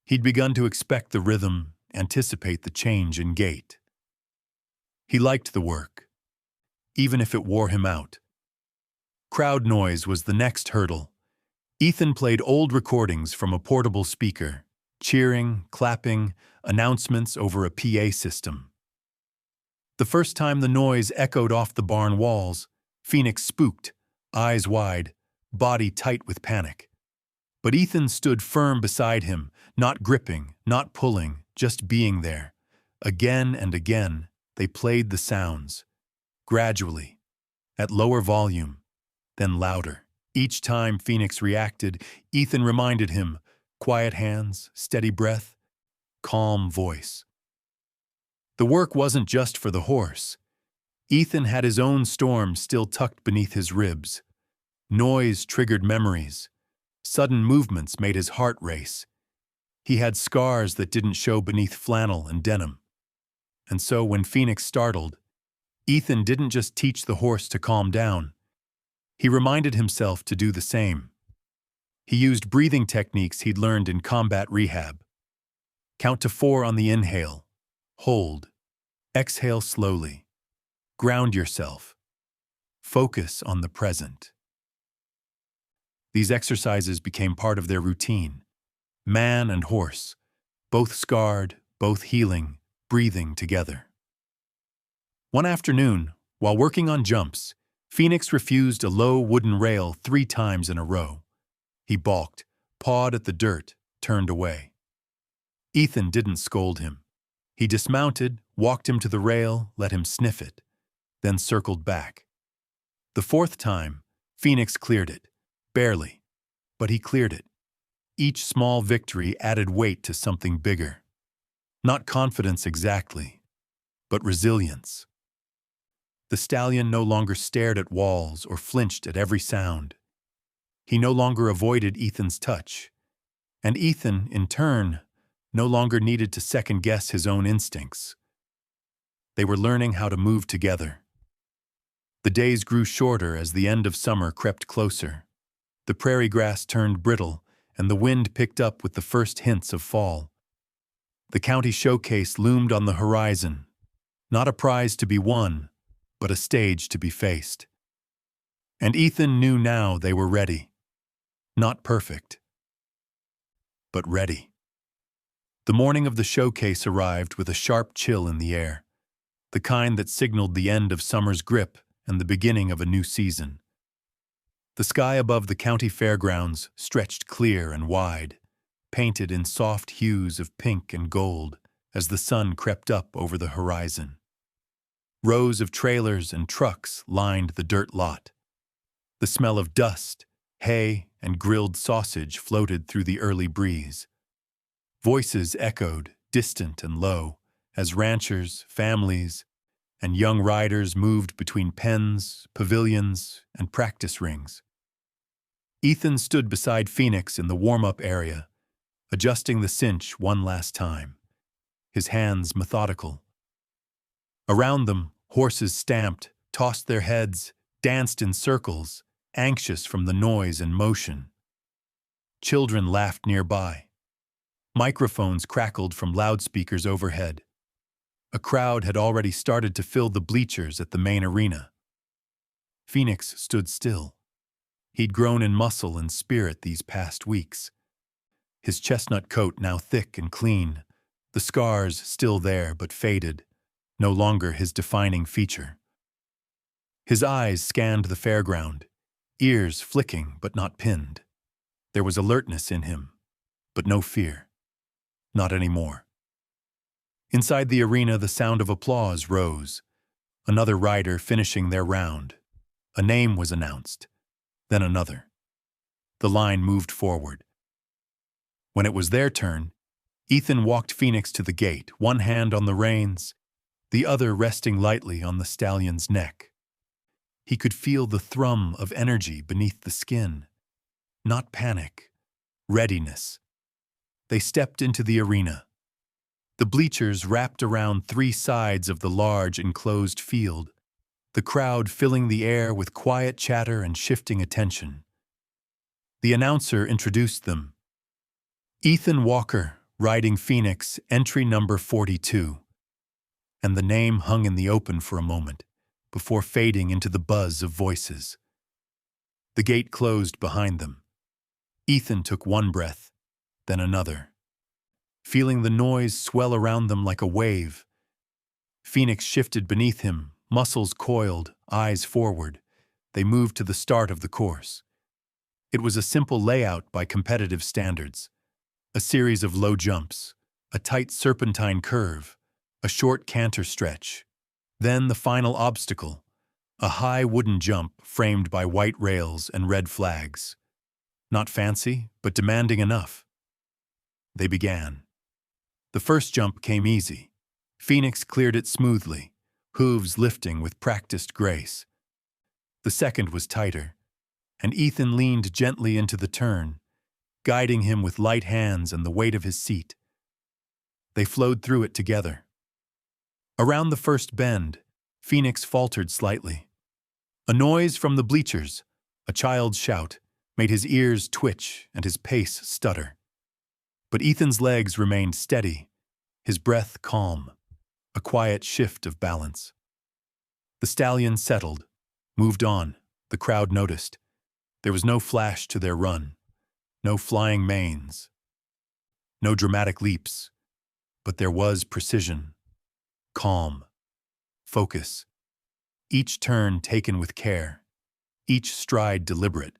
He'd begun to expect the rhythm, anticipate the change in gait. He liked the work, even if it wore him out. Crowd noise was the next hurdle. Ethan played old recordings from a portable speaker, cheering, clapping, announcements over a PA system. The first time the noise echoed off the barn walls, Phoenix spooked, eyes wide, body tight with panic. But Ethan stood firm beside him, not gripping, not pulling, just being there. Again and again, they played the sounds, gradually, at lower volume, then louder. Each time Phoenix reacted, Ethan reminded him, quiet hands, steady breath, calm voice. The work wasn't just for the horse. Ethan had his own storm still tucked beneath his ribs. Noise triggered memories. Sudden movements made his heart race. He had scars that didn't show beneath flannel and denim. And so when Phoenix startled, Ethan didn't just teach the horse to calm down. He reminded himself to do the same. He used breathing techniques he'd learned in combat rehab. Count to 4 on the inhale. Hold. Exhale slowly. Ground yourself. Focus on the present. These exercises became part of their routine. Man and horse, both scarred, both healing, breathing together. One afternoon, while working on jumps, Phoenix refused a low wooden rail 3 times in a row. He balked, pawed at the dirt, turned away. Ethan didn't scold him. He dismounted, walked him to the rail, let him sniff it, then circled back. The 4th time, Phoenix cleared it, barely, but he cleared it. Each small victory added weight to something bigger. Not confidence exactly, but resilience. The stallion no longer stared at walls or flinched at every sound. He no longer avoided Ethan's touch, and Ethan, in turn, no longer needed to second-guess his own instincts. They were learning how to move together. The days grew shorter as the end of summer crept closer. The prairie grass turned brittle, and the wind picked up with the first hints of fall. The county showcase loomed on the horizon, not a prize to be won, but a stage to be faced. And Ethan knew now they were ready. Not perfect, but ready. The morning of the showcase arrived with a sharp chill in the air, the kind that signaled the end of summer's grip and the beginning of a new season. The sky above the county fairgrounds stretched clear and wide, painted in soft hues of pink and gold as the sun crept up over the horizon. Rows of trailers and trucks lined the dirt lot. The smell of dust, hay, and grilled sausage floated through the early breeze. Voices echoed, distant and low, as ranchers, families, and young riders moved between pens, pavilions, and practice rings. Ethan stood beside Phoenix in the warm-up area, adjusting the cinch one last time, his hands methodical. Around them, horses stamped, tossed their heads, danced in circles, anxious from the noise and motion. Children laughed nearby. Microphones crackled from loudspeakers overhead. A crowd had already started to fill the bleachers at the main arena. Phoenix stood still. He'd grown in muscle and spirit these past weeks. His chestnut coat now thick and clean, the scars still there but faded, no longer his defining feature. His eyes scanned the fairground, ears flicking but not pinned. There was alertness in him, but no fear. Not anymore. Inside the arena, the sound of applause rose. Another rider finishing their round. A name was announced, then another. The line moved forward. When it was their turn, Ethan walked Phoenix to the gate, one hand on the reins, the other resting lightly on the stallion's neck. He could feel the thrum of energy beneath the skin. Not panic, readiness. They stepped into the arena. The bleachers wrapped around three sides of the large enclosed field, the crowd filling the air with quiet chatter and shifting attention. The announcer introduced them. Ethan Walker, riding Phoenix, entry number 42. And the name hung in the open for a moment, before fading into the buzz of voices. The gate closed behind them. Ethan took one breath, then another, feeling the noise swell around them like a wave. Phoenix shifted beneath him, muscles coiled, eyes forward. They moved to the start of the course. It was a simple layout by competitive standards. A series of low jumps, a tight serpentine curve, a short canter stretch. Then the final obstacle, a high wooden jump framed by white rails and red flags. Not fancy, but demanding enough. They began. The first jump came easy. Phoenix cleared it smoothly, hooves lifting with practiced grace. The second was tighter, and Ethan leaned gently into the turn, guiding him with light hands and the weight of his seat. They flowed through it together. Around the first bend, Phoenix faltered slightly. A noise from the bleachers, a child's shout, made his ears twitch and his pace stutter. But Ethan's legs remained steady, his breath calm, a quiet shift of balance. The stallion settled, moved on. The crowd noticed. There was no flash to their run, no flying manes, no dramatic leaps, but there was precision, calm, focus, each turn taken with care, each stride deliberate.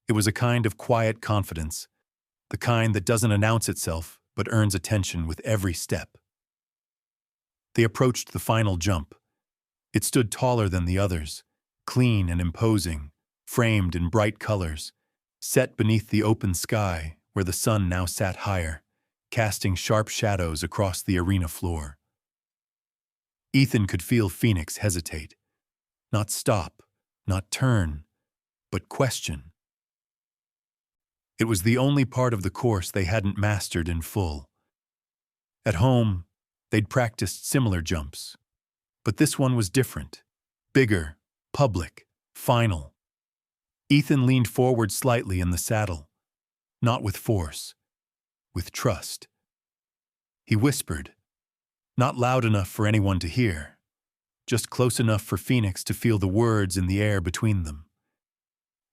It was a kind of quiet confidence, the kind that doesn't announce itself but earns attention with every step. They approached the final jump. It stood taller than the others, clean and imposing, framed in bright colors, set beneath the open sky where the sun now sat higher, casting sharp shadows across the arena floor. Ethan could feel Phoenix hesitate. Not stop, not turn, but question. It was the only part of the course they hadn't mastered in full. At home, they'd practiced similar jumps, but this one was different, bigger, public, final. Ethan leaned forward slightly in the saddle, not with force, with trust. He whispered, not loud enough for anyone to hear, just close enough for Phoenix to feel the words in the air between them.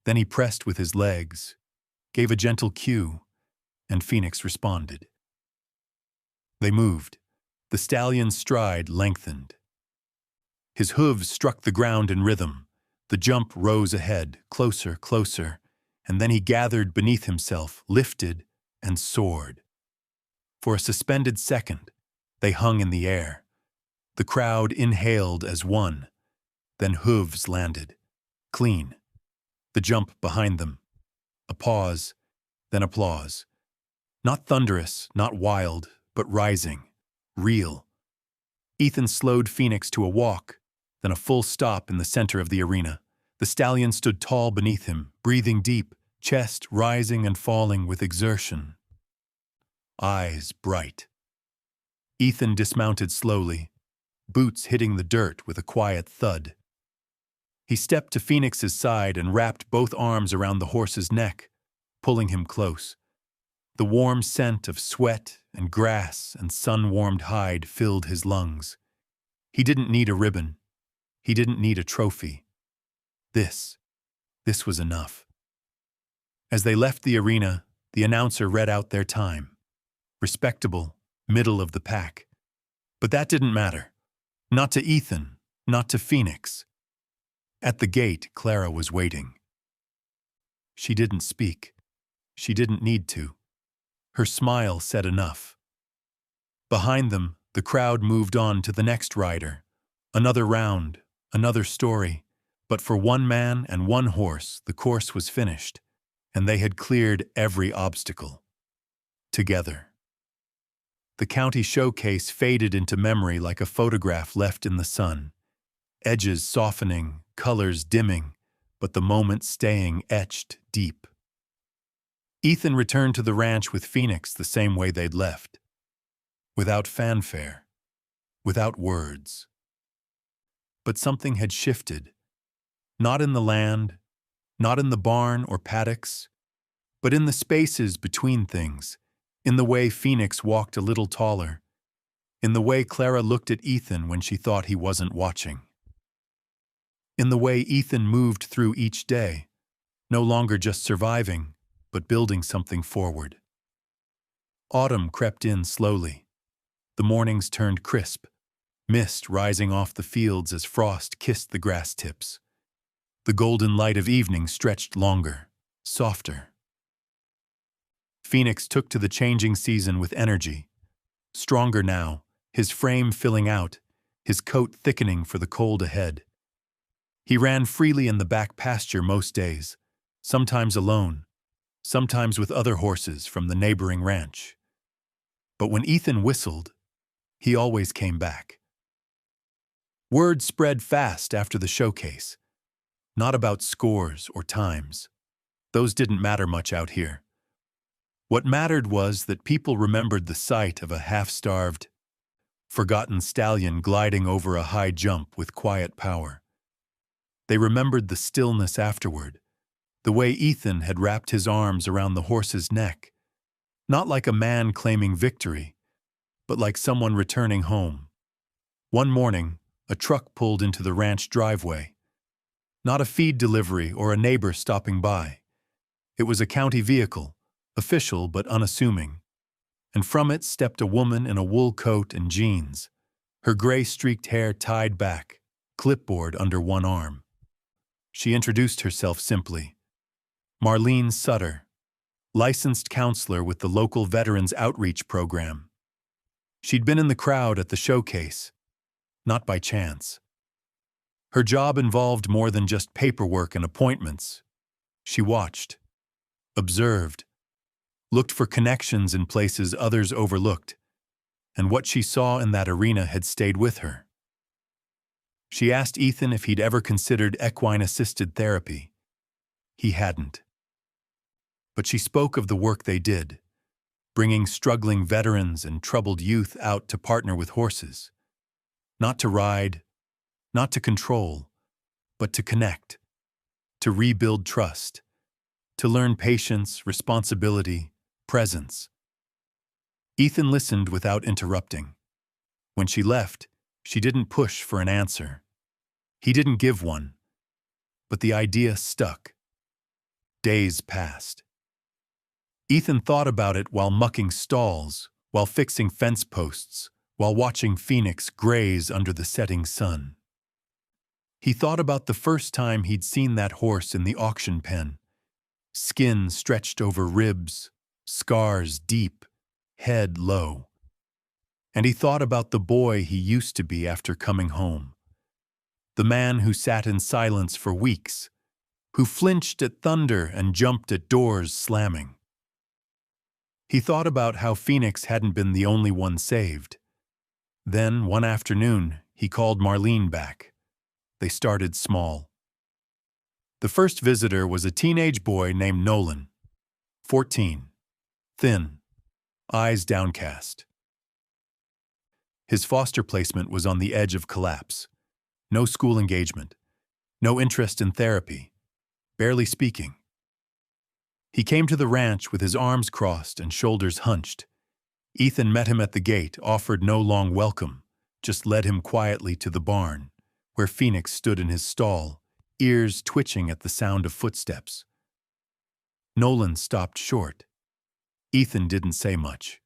Then he pressed with his legs, gave a gentle cue, and Phoenix responded. They moved. The stallion's stride lengthened. His hooves struck the ground in rhythm. The jump rose ahead, closer, closer, and then he gathered beneath himself, lifted, and soared. For a suspended second, they hung in the air. The crowd inhaled as one. Then hooves landed, clean. The jump behind them. A pause, then applause. Not thunderous, not wild, but rising, real. Ethan slowed Phoenix to a walk, then a full stop in the center of the arena. The stallion stood tall beneath him, breathing deep, chest rising and falling with exertion. Eyes bright. Ethan dismounted slowly, boots hitting the dirt with a quiet thud. He stepped to Phoenix's side and wrapped both arms around the horse's neck, pulling him close. The warm scent of sweat and grass and sun-warmed hide filled his lungs. He didn't need a ribbon. He didn't need a trophy. This was enough. As they left the arena, the announcer read out their time. Respectable, middle of the pack. But that didn't matter. Not to Ethan, not to Phoenix. At the gate, Clara was waiting. She didn't speak. She didn't need to. Her smile said enough. Behind them, the crowd moved on to the next rider. Another round, another story. But for one man and one horse, the course was finished, and they had cleared every obstacle. Together. The county showcase faded into memory like a photograph left in the sun. Edges softening, colors dimming, but the moment staying etched deep. Ethan returned to the ranch with Phoenix the same way they'd left. without fanfare, without words. But something had shifted, not in the land, not in the barn or paddocks, but in the spaces between things, in the way Phoenix walked a little taller, in the way Clara looked at Ethan when she thought he wasn't watching. In the way Ethan moved through each day, no longer just surviving, but building something forward. Autumn crept in slowly. The mornings turned crisp, mist rising off the fields as frost kissed the grass tips. The golden light of evening stretched longer, softer. Phoenix took to the changing season with energy. Stronger now, his frame filling out, his coat thickening for the cold ahead. He ran freely in the back pasture most days, sometimes alone, sometimes with other horses from the neighboring ranch. But when Ethan whistled, he always came back. Word spread fast after the showcase. Not about scores or times. Those didn't matter much out here. What mattered was that people remembered the sight of a half-starved, forgotten stallion gliding over a high jump with quiet power. They remembered the stillness afterward, the way Ethan had wrapped his arms around the horse's neck, not like a man claiming victory, but like someone returning home. One morning, a truck pulled into the ranch driveway. Not a feed delivery or a neighbor stopping by. It was a county vehicle, official but unassuming, and from it stepped a woman in a wool coat and jeans, her gray-streaked hair tied back, clipboard under one arm. She introduced herself simply. Marlene Sutter, licensed counselor with the local Veterans Outreach Program. She'd been in the crowd at the showcase, not by chance. Her job involved more than just paperwork and appointments. She watched, observed, looked for connections in places others overlooked, and what she saw in that arena had stayed with her. She asked Ethan if he'd ever considered equine-assisted therapy. He hadn't. But she spoke of the work they did, bringing struggling veterans and troubled youth out to partner with horses. Not to ride, not to control, but to connect, to rebuild trust, to learn patience, responsibility, presence. Ethan listened without interrupting. When she left, she didn't push for an answer. He didn't give one, but the idea stuck. Days passed. Ethan thought about it while mucking stalls, while fixing fence posts, while watching Phoenix graze under the setting sun. He thought about the first time he'd seen that horse in the auction pen. Skin stretched over ribs, scars deep, head low. And he thought about the boy he used to be after coming home. The man who sat in silence for weeks, who flinched at thunder and jumped at doors slamming. He thought about how Phoenix hadn't been the only one saved. Then, one afternoon, he called Marlene back. They started small. The first visitor was a teenage boy named Nolan, 14, thin, eyes downcast. His foster placement was on the edge of collapse. No school engagement, no interest in therapy, barely speaking. He came to the ranch with his arms crossed and shoulders hunched. Ethan met him at the gate, offered no long welcome, just led him quietly to the barn, where Phoenix stood in his stall, ears twitching at the sound of footsteps. Nolan stopped short. Ethan didn't say much.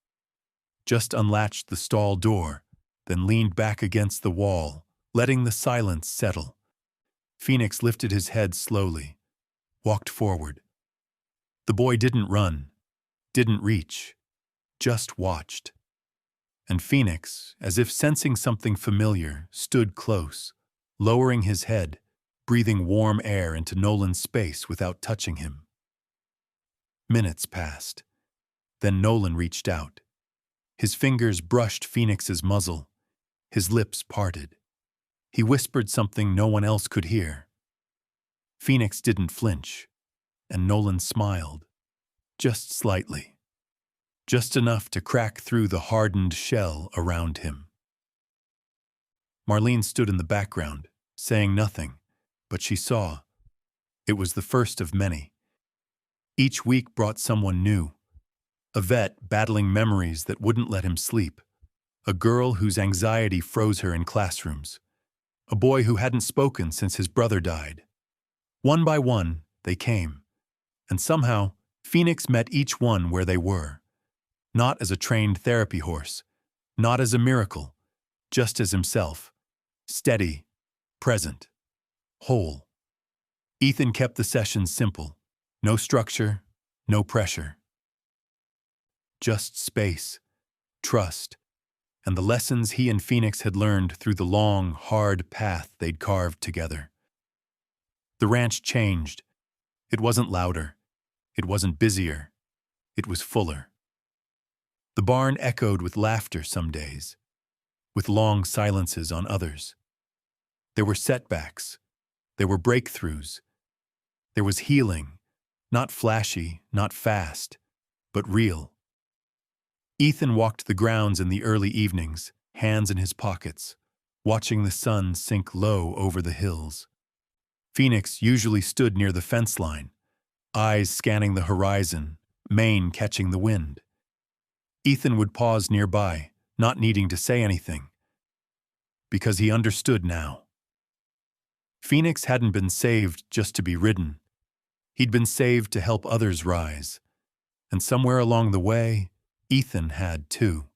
Just unlatched the stall door, then leaned back against the wall, letting the silence settle. Phoenix lifted his head slowly, walked forward. The boy didn't run, didn't reach, just watched. And Phoenix, as if sensing something familiar, stood close, lowering his head, breathing warm air into Nolan's space without touching him. Minutes passed. Then Nolan reached out. His fingers brushed Phoenix's muzzle. His lips parted. He whispered something no one else could hear. Phoenix didn't flinch, and Nolan smiled, just slightly. just enough to crack through the hardened shell around him. Marlene stood in the background, saying nothing, but she saw. It was the first of many. Each week brought someone new. A vet battling memories that wouldn't let him sleep. A girl whose anxiety froze her in classrooms. A boy who hadn't spoken since his brother died. One by one, they came. And somehow, Phoenix met each one where they were. Not as a trained therapy horse. Not as a miracle. Just as himself. Steady. Present. Whole. Ethan kept the sessions simple. No structure. No pressure. Just space. Trust. And the lessons he and Phoenix had learned through the long, hard path they'd carved together. The ranch changed. It wasn't louder. It wasn't busier. It was fuller. The barn echoed with laughter some days, with long silences on others. There were setbacks. There were breakthroughs. There was healing, not flashy, not fast, but real. Ethan walked the grounds in the early evenings, hands in his pockets, watching the sun sink low over the hills. Phoenix usually stood near the fence line, eyes scanning the horizon, mane catching the wind. Ethan would pause nearby, not needing to say anything, because he understood now. Phoenix hadn't been saved just to be ridden. He'd been saved to help others rise. And somewhere along the way, Ethan had too.